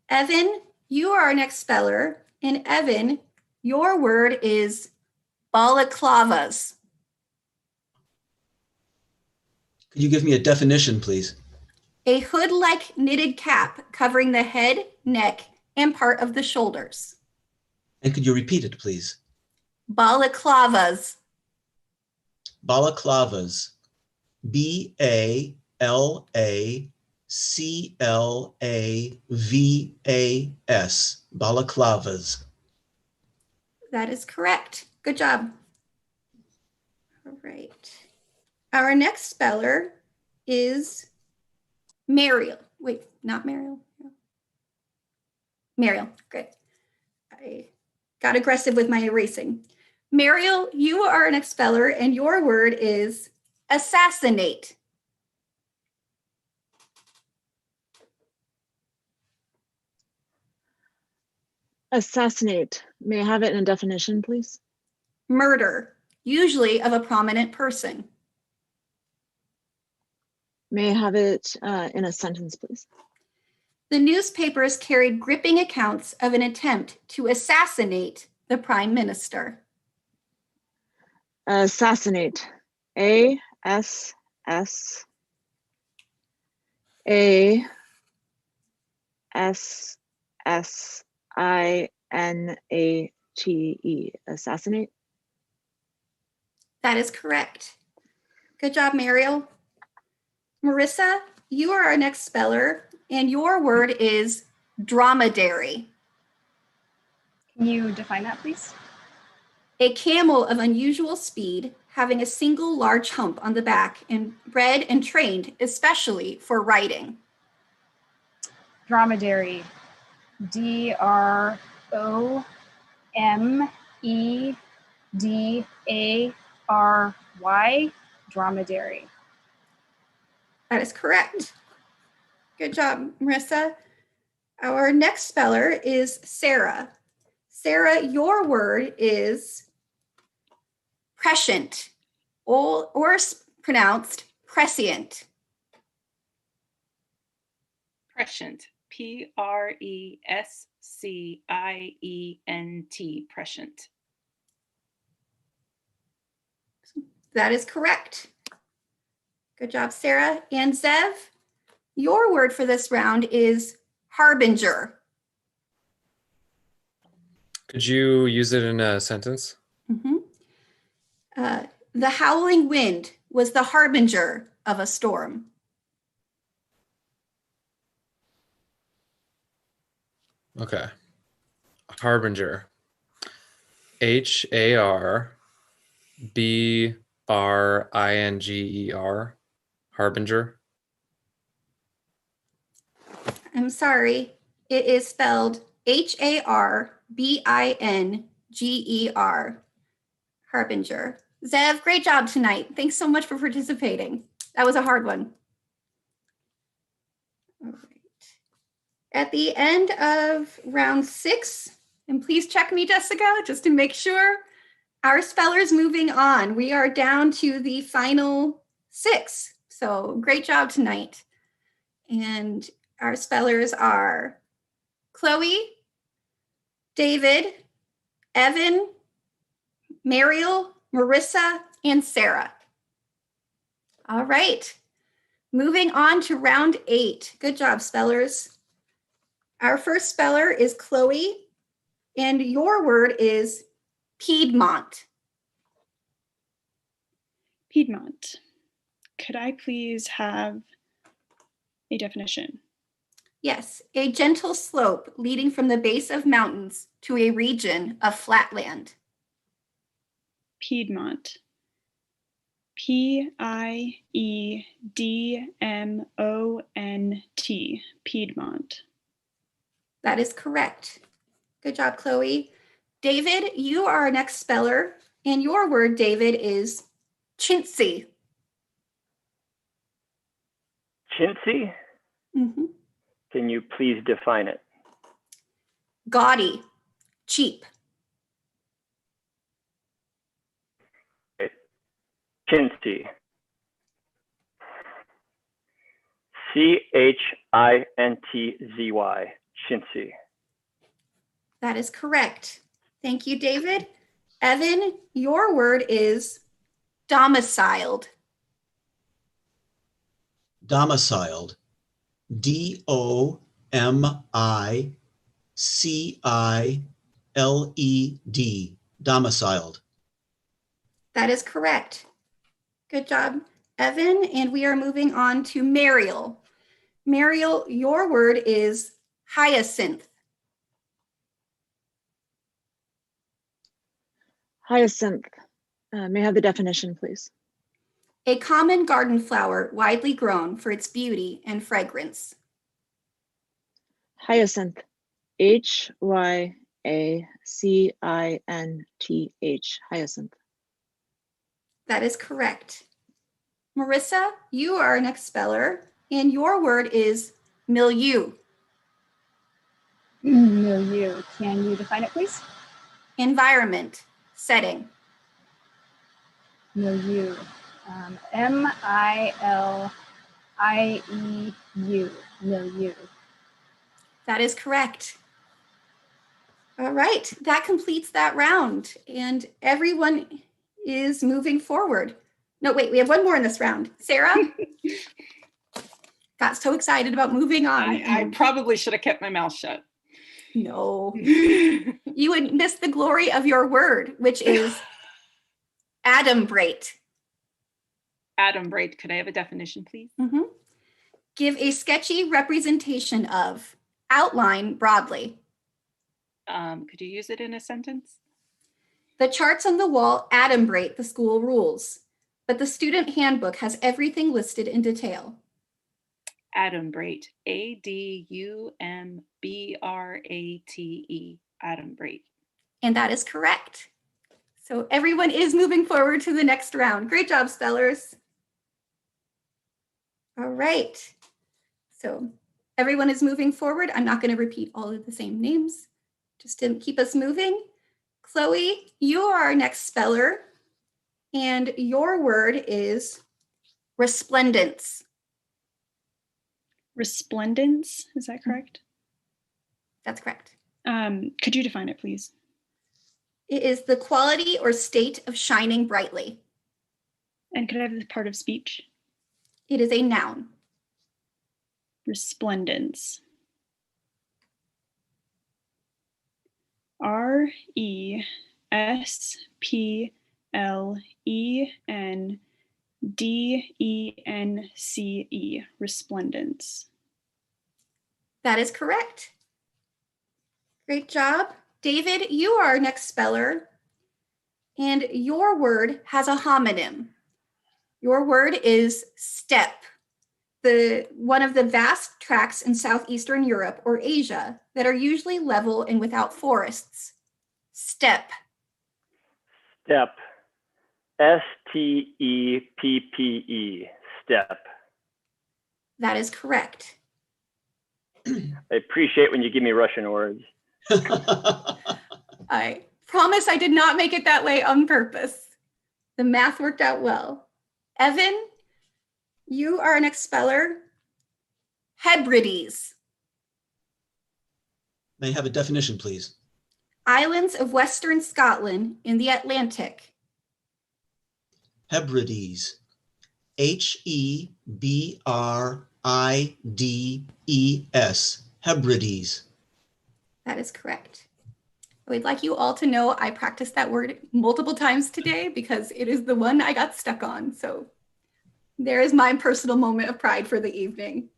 Evan, you are our next speller. And Evan, your word is balaclavas. Could you give me a definition, please? A hood-like knitted cap covering the head, neck, and part of the shoulders. And could you repeat it, please? Balaclavas. Balaclavas. B-A-L-A-C-L-A-V-A-S. C-L-A-V-A-S, balaclavas. That is correct. Good job. All right. Our next speller is Mariel. Wait, not Mariel. Mariel, good. I got aggressive with my erasing. Mariel, you are our next speller, and your word is assassinate. Assassinate. May I have it in a definition, please? Murder, usually of a prominent person. May I have it in a sentence, please? The newspapers carried gripping accounts of an attempt to assassinate the prime minister. Assassinate. A-S-S-A-S-S-I-N-A-T-E. Assassinate. That is correct. Good job, Mariel. Marissa, you are our next speller, and your word is dromedary. Can you define that, please? A camel of unusual speed, having a single large hump on the back and bred and trained especially for riding. Dromedary. D-R-O-M-E-D-A-R-Y. Dromedary. That is correct. Good job, Marissa. Our next speller is Sarah. Sarah, your word is prescient, or pronounced prescient. Prescient. P-R-E-S-C-I-E-N-T. Prescient. That is correct. Good job, Sarah. And Zev, your word for this round is harbinger. Could you use it in a sentence? Mm-hmm. The howling wind was the harbinger of a storm. Okay. Harbinger. H-A-R-B-R-I-N-G-E-R. Harbinger. I'm sorry. It is spelled H-A-R-B-I-N-G-E-R. Harbinger. Zev, great job tonight. Thanks so much for participating. That was a hard one. All right. At the end of round 6, and please check me, Jessica, just to make sure, our spellers moving on. We are down to the final 6. So great job tonight. And our spellers are Chloe, David, Evan, Mariel, Marissa, and Sarah. All right. Moving on to round 8. Good job, spellers. Our first speller is Chloe, and your word is Piedmont. Piedmont. Could I please have a definition? Yes, a gentle slope leading from the base of mountains to a region of flatland. Piedmont. P-I-E-D-M-O-N-T. Piedmont. That is correct. Good job, Chloe. David, you are our next speller, and your word, David, is chintzy. Chintzy? Mm-hmm. Can you please define it? Gaudy, cheap. Chintzy. C-H-I-N-T-Z-Y. Chintzy. That is correct. Thank you, David. Evan, your word is domiciled. Domiciled. D-O-M-I-C-I-L-E-D. Domiciled. That is correct. Good job, Evan. And we are moving on to Mariel. Mariel, your word is hyacinth. Hyacinth. May I have the definition, please? A common garden flower widely grown for its beauty and fragrance. Hyacinth. Hyacinth. Hyacinth. That is correct. Marissa, you are our next speller, and your word is milieu. Milieu. Can you define it, please? Environment, setting. Milieu. M-I-L-I-E-U. Milieu. That is correct. All right, that completes that round, and everyone is moving forward. No, wait, we have one more in this round. Sarah? Got so excited about moving on. I probably should have kept my mouth shut. No. You would miss the glory of your word, which is adumbrate. Adumbrate. Could I have a definition, please? Mm-hmm. Give a sketchy representation of, outline broadly. Could you use it in a sentence? The charts on the wall adumbrate the school rules, but the student handbook has everything listed in detail. Adumbrate. A-D-U-M-B-R-A-T-E. Adumbrate. And that is correct. So everyone is moving forward to the next round. Great job, spellers. All right. So everyone is moving forward. I'm not going to repeat all of the same names, just to keep us moving. Chloe, you are our next speller, and your word is resplendence. Resplendence, is that correct? That's correct. Could you define it, please? It is the quality or state of shining brightly. And could I have the part of speech? It is a noun. Resplendence. R-E-S-P-L-E-N-D-E-N-C-E. Resplendence. That is correct. Great job. David, you are our next speller, and your word has a homonym. Your word is steppe, one of the vast tracts in southeastern Europe or Asia that are usually level and without forests. Steppe. Step. S-T-E-P-P-E. Step. That is correct. I appreciate when you give me Russian words. I promise I did not make it that way on purpose. The math worked out well. Evan, you are our next speller. Hebrides. May I have a definition, please? Islands of Western Scotland in the Atlantic. Hebrides. H-E-B-R-I-D-E-S. Hebrides. That is correct. I would like you all to know I practiced that word multiple times today because it is the one I got stuck on. So there is my personal moment of pride for the evening.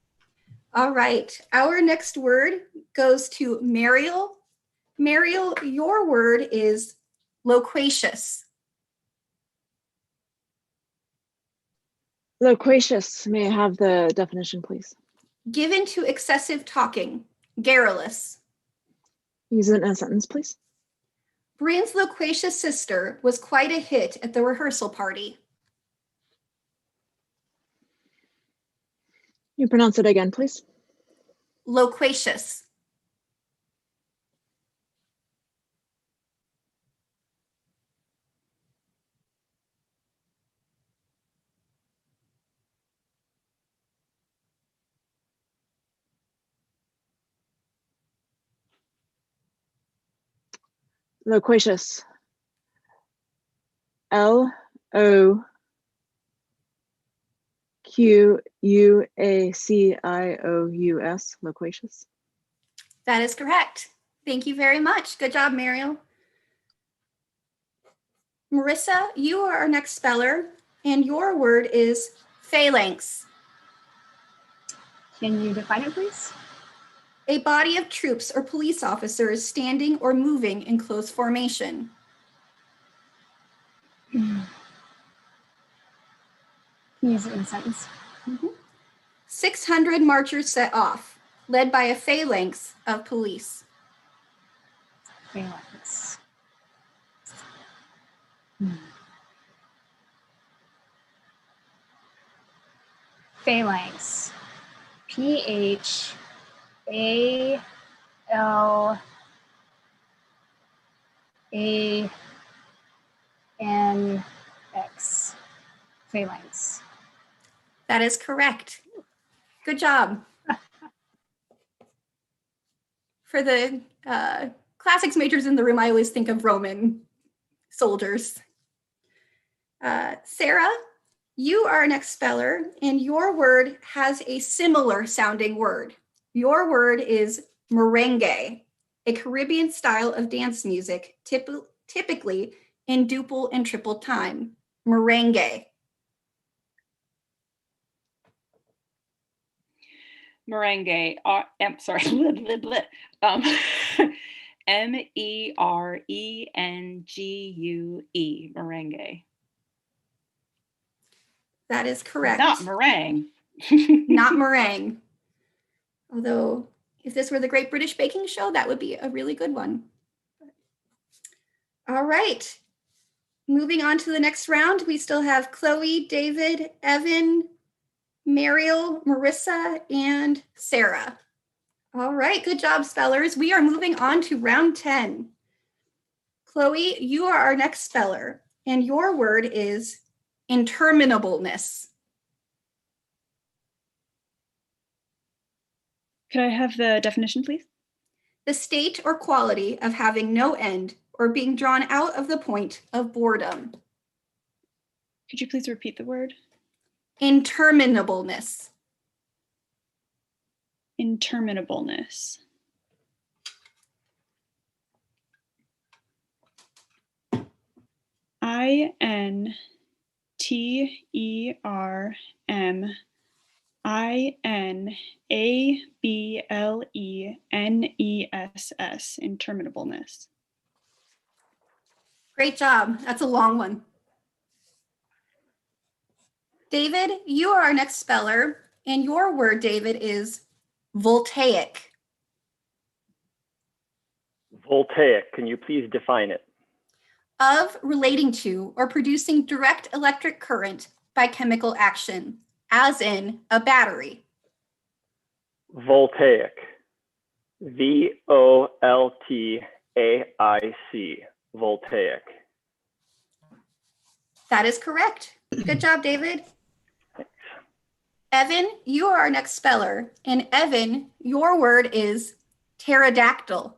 All right, our next word goes to Mariel. Mariel, your word is loquacious. Loquacious. May I have the definition, please? Given to excessive talking, garrulous. Use it in a sentence, please. Brienne's loquacious sister was quite a hit at the rehearsal party. You pronounce it again, please. Loquacious. Loquacious. L-O-Q-U-A-C-I-O-U-S. Loquacious. That is correct. Thank you very much. Good job, Mariel. Marissa, you are our next speller, and your word is phalanx. Can you define it, please? A body of troops or police officers standing or moving in close formation. Can you use it in a sentence? 600 marchers set off, led by a phalanx of police. Phalanx. Phalanx. Phalanx. Phalanx. That is correct. Good job. For the classics majors in the room, I always think of Roman soldiers. Sarah, you are our next speller, and your word has a similar sounding word. Your word is merengue, a Caribbean style of dance music, typically in duple and triple time. Merengue. Merengue. I'm sorry. MERENGUE. Merengue. That is correct. Not meringue. Not meringue. Although, if this were the Great British Baking Show, that would be a really good one. All right. Moving on to the next round, we still have Chloe, David, Evan, Mariel, Marissa, and Sarah. All right, good job, spellers. We are moving on to round 10. Chloe, you are our next speller, and your word is interminableness. Could I have the definition, please? The state or quality of having no end or being drawn out of the point of boredom. Could you please repeat the word? Interminableness. Interminableness. INTERMINABLENESS. Interminableness. Great job. That's a long one. David, you are our next speller, and your word, David, is voltaic. Voltaic, can you please define it? Of, relating to, or producing direct electric current by chemical action, as in a battery. Voltaic. VOLTAIC. Voltaic. That is correct. Good job, David. Thanks. Evan, you are our next speller. And Evan, your word is pterodactyl.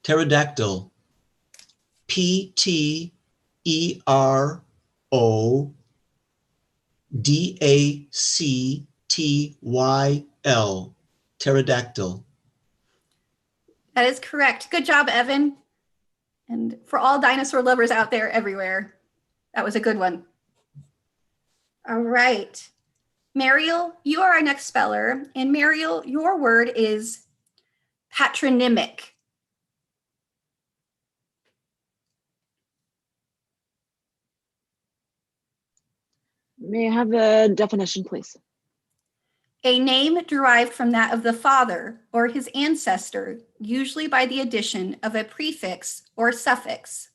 Pterodactyl. PTERODACTYL. Pterodactyl. That is correct. Good job, Evan. And for all dinosaur lovers out there everywhere, that was a good one. All right. Mariel, you are our next speller. And Mariel, your word is patronymic. May I have the definition, please? A name derived from that of the father or his ancestor, usually by the addition of a prefix or suffix.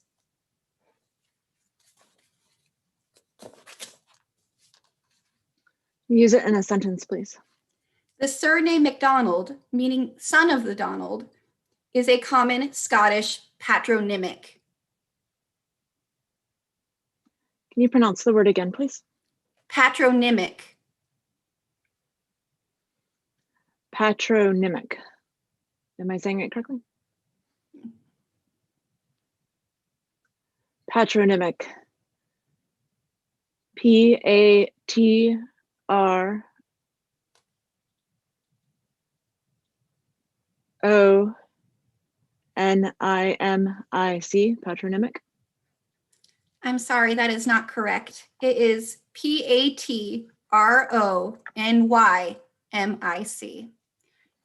Use it in a sentence, please. The surname MacDonald, meaning son of the Donald, is a common Scottish patronymic. Can you pronounce the word again, please? Patronymic. Patronymic. Am I saying it correctly? Patronymic. PATRONYMIC. Patronymic. I'm sorry, that is not correct. It is Patronymic.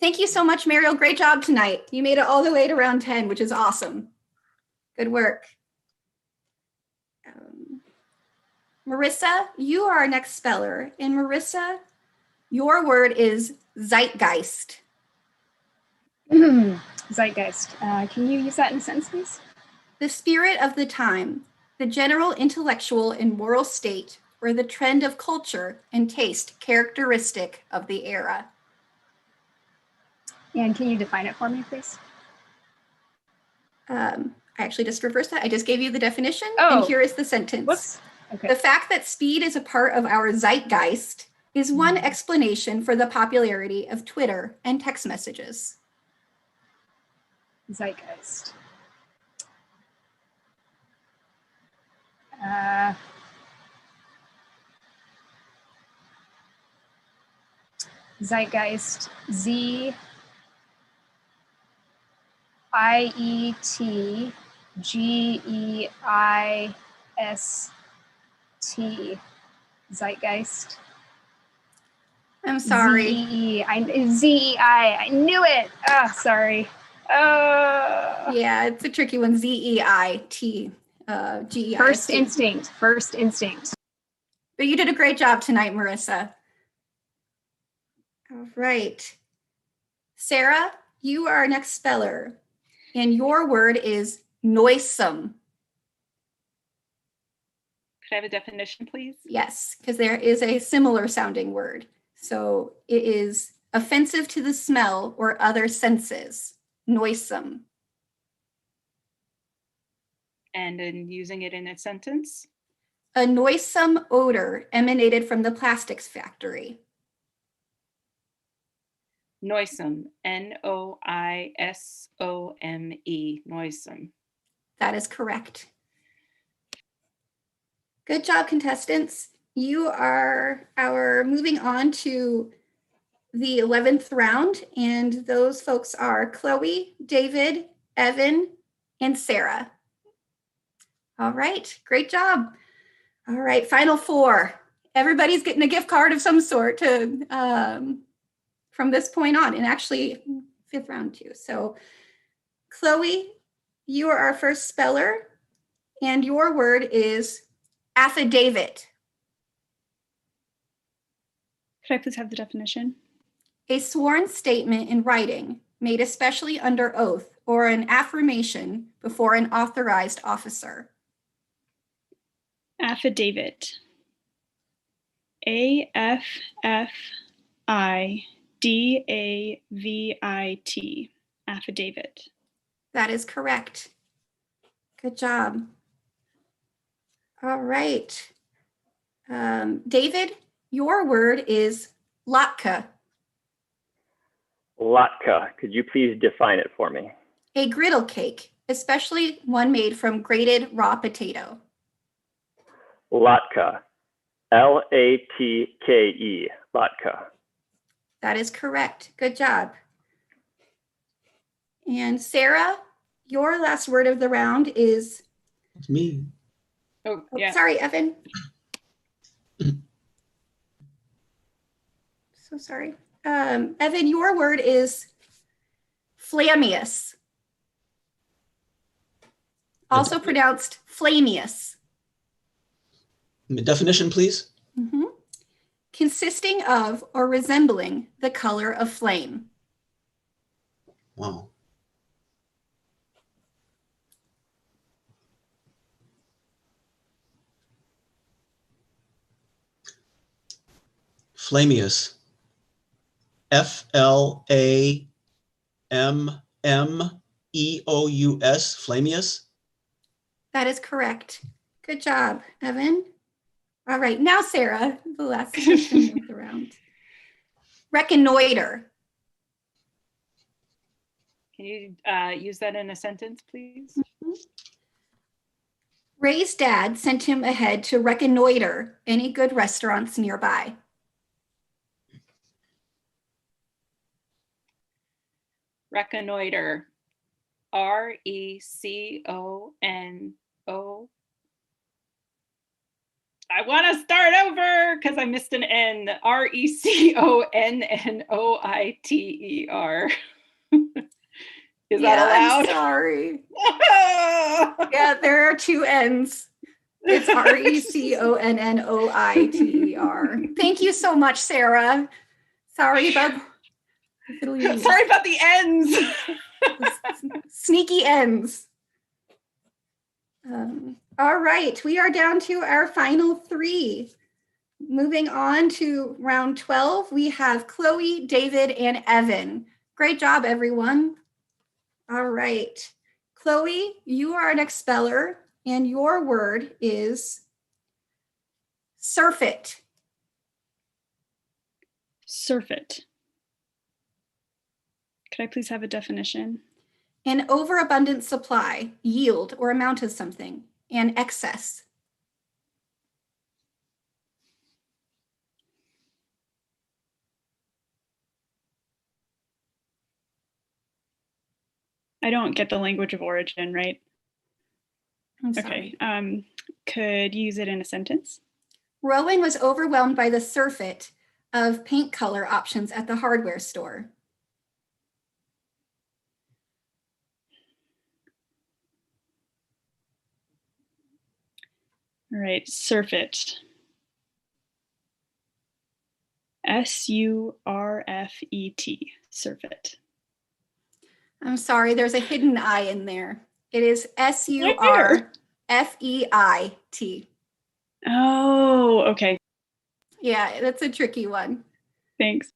Thank you so much, Mariel. Great job tonight. You made it all the way to round 10, which is awesome. Good work. Marissa, you are our next speller. And Marissa, your word is zeitgeist. Zeitgeist. Can you use that in a sentence, please? The spirit of the time, the general intellectual and moral state, or the trend of culture and taste characteristic of the era. And can you define it for me, please? I actually just reversed that. I just gave you the definition, Oh. and here is the sentence. Whoops. Okay. The fact that speed is a part of our zeitgeist is one explanation for the popularity of Twitter and text messages. Zeitgeist. Zeitgeist. Zeitgeist. Zeitgeist. I'm sorry. ZEI. I knew it. Oh, sorry. Yeah, it's a tricky one. ZEIT. GEIST. First instinct. First instinct. But you did a great job tonight, Marissa. All right. Sarah, you are our next speller, and your word is noisome. Could I have a definition, please? Yes, because there is a similar sounding word. So it is offensive to the smell or other senses. Noisome. And in using it in a sentence? A noisome odor emanated from the plastics factory. Noisome. Noisome. Noisome. That is correct. Good job, contestants. You are moving on to the 11th round, and those folks are Chloe, David, Evan, and Sarah. All right, great job. All right, final four. Everybody's getting a gift card of some sort to from this point on, and actually 5th round too. So Chloe, you are our first speller, and your word is affidavit. Could I please have the definition? A sworn statement in writing made especially under oath or an affirmation before an authorized officer. Affidavit. AFFIDAVIT. Affidavit. That is correct. Good job. All right. David, your word is latke. Latke, could you please define it for me? A griddle cake, especially one made from grated raw potato. Latke, Latke, latke. That is correct. Good job. And Sarah, your last word of the round is... It's me. Oh, yeah. Sorry, Evan. So sorry. Evan, your word is flammeous. Also pronounced flameous. The definition, please. Mm-hmm. Consisting of or resembling the color of flame. Wow. Flameous. FLAMMEOUS. Flameous. That is correct. Good job, Evan. All right, now Sarah, the last question of the round. Reconnoiter. Can you use that in a sentence, please? Mm-hmm. Ray's dad sent him ahead to reconnoiter any good restaurants nearby. Reconnoiter. RECONNOITER. I want to start over because I missed an N. Reconnoiter. Is that allowed? I'm sorry. Yeah, there are two N's. It's Reconnoiter. Thank you so much, Sarah. Sorry about the N's. Sneaky N's. All right, we are down to our final three. Moving on to round 12, we have Chloe, David, and Evan. Great job, everyone. All right. Chloe, you are our next speller, and your word is surfeit. Surfeit. Could I please have a definition? An overabundant supply, yield, or amount of something, and excess. I don't get the language of origin, right? I'm sorry. Okay. Could you use it in a sentence? Rowan was overwhelmed by the surfeit of paint color options at the hardware store. All right, surfeit. S-U-R-F-E-T, surfeit. I'm sorry, there's a hidden I in there. It is S-U-R-F-E-I-T. Oh, okay. Yeah, that's a tricky one. Thanks.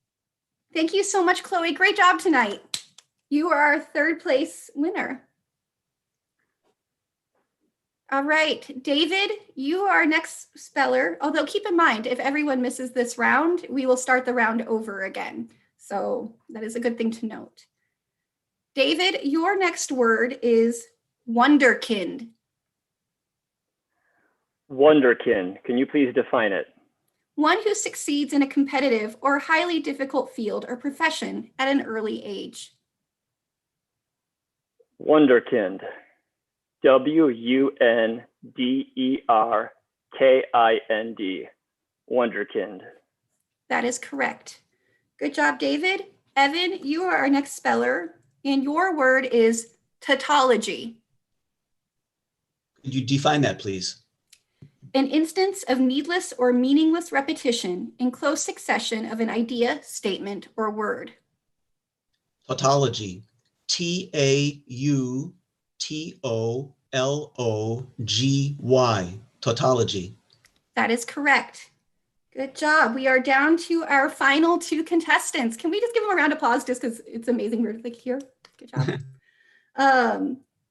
Thank you so much, Chloe. Great job tonight. You are our third place winner. All right, David, you are our next speller. Although keep in mind, if everyone misses this round, we will start the round over again. So that is a good thing to note. David, your next word is wonderkind. Wonderkind. Can you please define it? One who succeeds in a competitive or highly difficult field or profession at an early age. Wonderkind. W-U-N-D-E-R-K-I-N-D. Wonderkind. That is correct. Good job, David. Evan, you are our next speller, and your word is tautology. Could you define that, please? An instance of needless or meaningless repetition in close succession of an idea, statement, or word. Tautology. T-A-U-T-O-L-O-G-Y. Tautology. That is correct. Good job. We are down to our final two contestants. Can we just give them a round of applause just because it's amazing we're like here? Good job.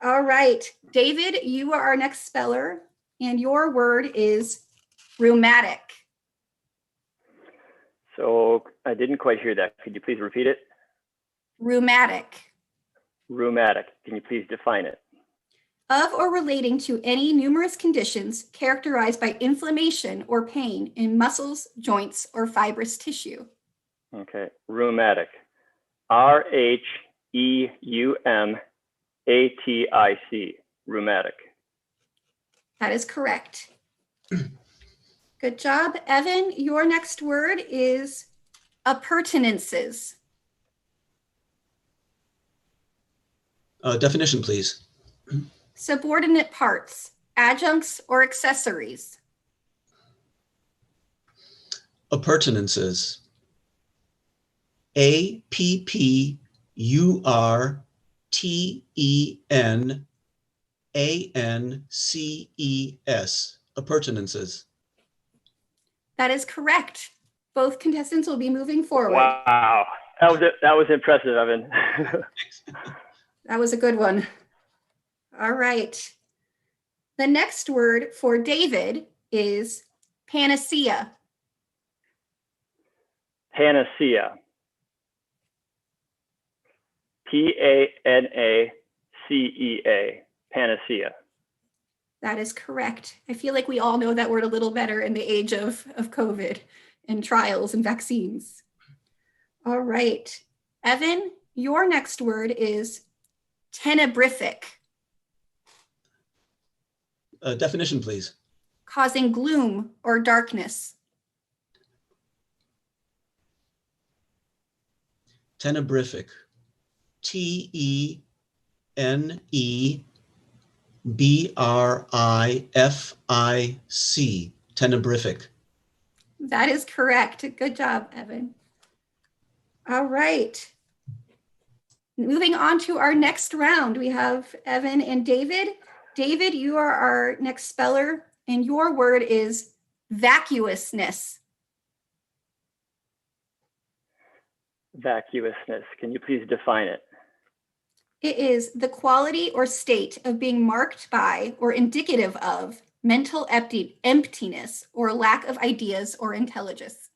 All right. David, you are our next speller, and your word is rheumatic. So I didn't quite hear that. Could you please repeat it? Rheumatic. Rheumatic. Can you please define it? Of or relating to any numerous conditions characterized by inflammation or pain in muscles, joints, or fibrous tissue. Okay. Rheumatic. R-H-E-U-M-A-T-I-C. Rheumatic. That is correct. Good job. Evan, your next word is appurtenances. Definition, please. Subordinate parts, adjuncts, or accessories. Appurtenances. A-P-P-U-R-T-E-N-A-N-C-E-S. Appurtenances. That is correct. Both contestants will be moving forward. Wow. That was impressive, Evan. That was a good one. All right. The next word for David is panacea. Panacea. P-A-N-A-C-E-A. Panacea. That is correct. I feel like we all know that word a little better in the age of COVID and trials and vaccines. All right. Evan, your next word is tenebrific. Definition, please. causing gloom or darkness. Tenebrific. Tenebrific. Tenebrific. That is correct. Good job, Evan. All right. Moving on to our next round, we have Evan and David. David, you are our next speller, and your word is vacuousness. Vacuousness. Can you please define it? It is the quality or state of being marked by or indicative of mental emptiness or lack of ideas or intelligence.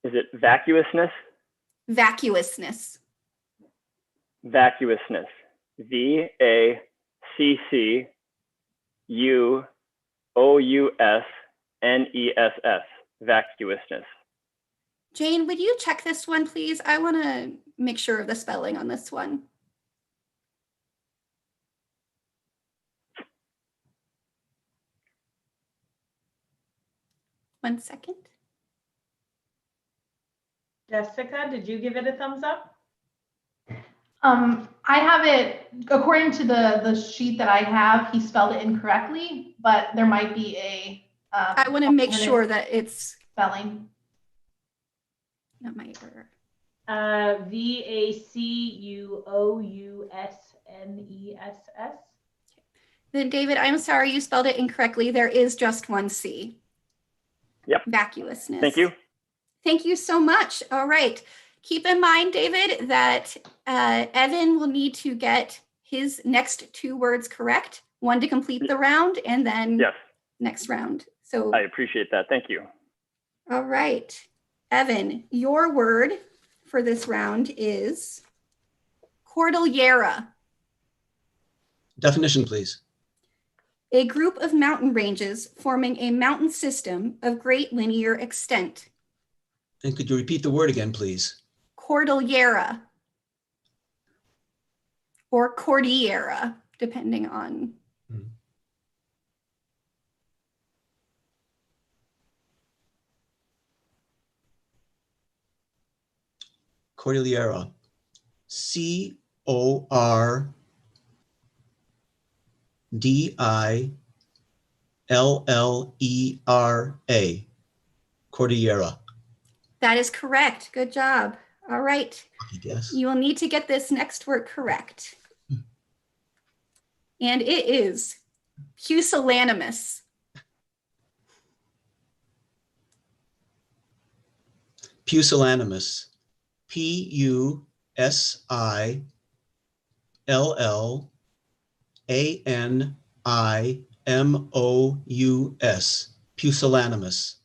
Is it vacuousness? Vacuousness. Vacuousness. VACCUOUSNESS. Vacuousness. Jane, would you check this one, please? I want to make sure of the spelling on this one. One second. Jessica, did you give it a thumbs up? I have it, according to the sheet that I have, he spelled it incorrectly, but there might be a I want to make sure that it's spelling. Not my error. VACUOUSNESS. Then David, I'm sorry you spelled it incorrectly. There is just one C. Yep. Vacuousness. Thank you. Thank you so much. All right. Keep in mind, David, that Evan will need to get his next two words correct, one to complete the round and then next round. So I appreciate that. Thank you. All right. Evan, your word for this round is Cordillera. Definition, please. A group of mountain ranges forming a mountain system of great linear extent. And could you repeat the word again, please? Cordillera. Or Cordillera, depending on. Cordillera. CORDILLERA. Cordillera. That is correct. Good job. All right. Yes. You will need to get this next word correct. And it is pusillanimous. Pusillanimous. PUSILLANIMOUS. Pusillanimous.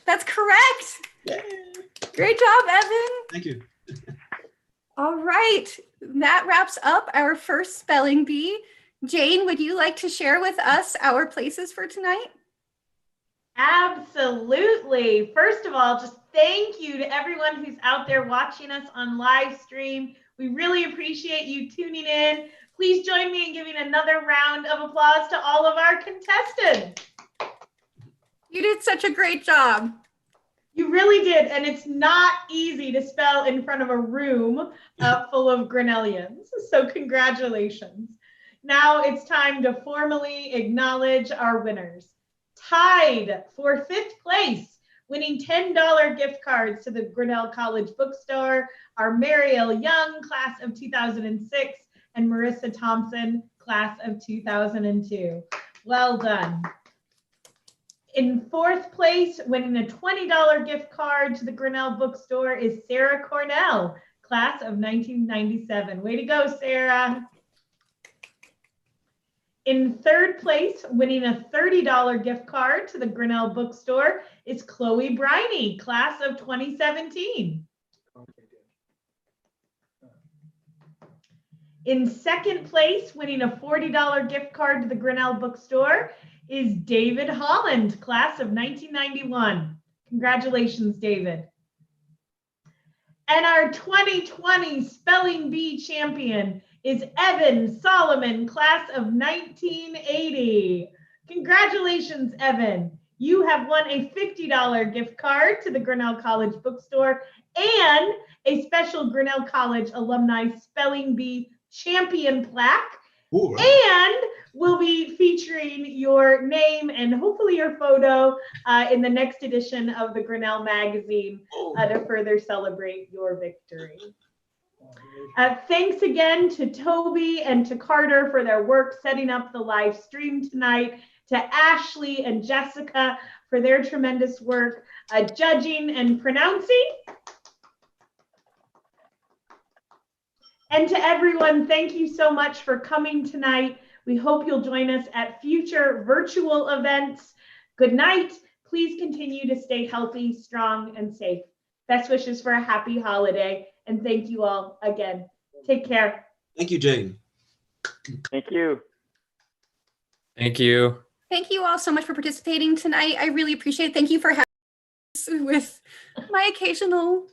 That's correct. Yay. Great job, Evan. Thank you. All right. That wraps up our first spelling bee. Jane, would you like to share with us our places for tonight? Absolutely. First of all, just thank you to everyone who's out there watching us on live stream. We really appreciate you tuning in. Please join me in giving another round of applause to all of our contestants. You did such a great job. You really did, and it's not easy to spell in front of a room full of Grinnellians, so congratulations. Now it's time to formally acknowledge our winners. Tied for 5th place, winning $10 gift cards to the Grinnell College Bookstore, are Mariel Young, class of 2006, and Marissa Thompson, class of 2002. Well done. In 4th place, winning a $20 gift card to the Grinnell Bookstore is Sarah Cornell, class of 1997. Way to go, Sarah. In 3rd place, winning a $30 gift card to the Grinnell Bookstore is Chloe Briney, class of 2017. In 2nd place, winning a $40 gift card to the Grinnell Bookstore is David Holland, class of 1991. Congratulations, David. And our 2020 Spelling Bee champion is Evan Solomon, class of 1980. Congratulations, Evan. You have won a $50 gift card to the Grinnell College bookstore and a special Grinnell College Alumni Spelling Bee Champion plaque. Ooh, And we'll be featuring your name and hopefully your photo in the next edition of the Grinnell magazine to further celebrate your victory. Thanks again to Toby and to Carter for their work setting up the live stream tonight, to Ashley and Jessica for their tremendous work judging and pronouncing. And to everyone, thank you so much for coming tonight. We hope you'll join us at future virtual events. Good night. Please continue to stay healthy, strong, and safe. Best wishes for a happy holiday. And thank you all again. Take care. Thank you, Jane. Thank you. Thank you. Thank you all so much for participating tonight. I really appreciate it. Thank you for having us with my occasional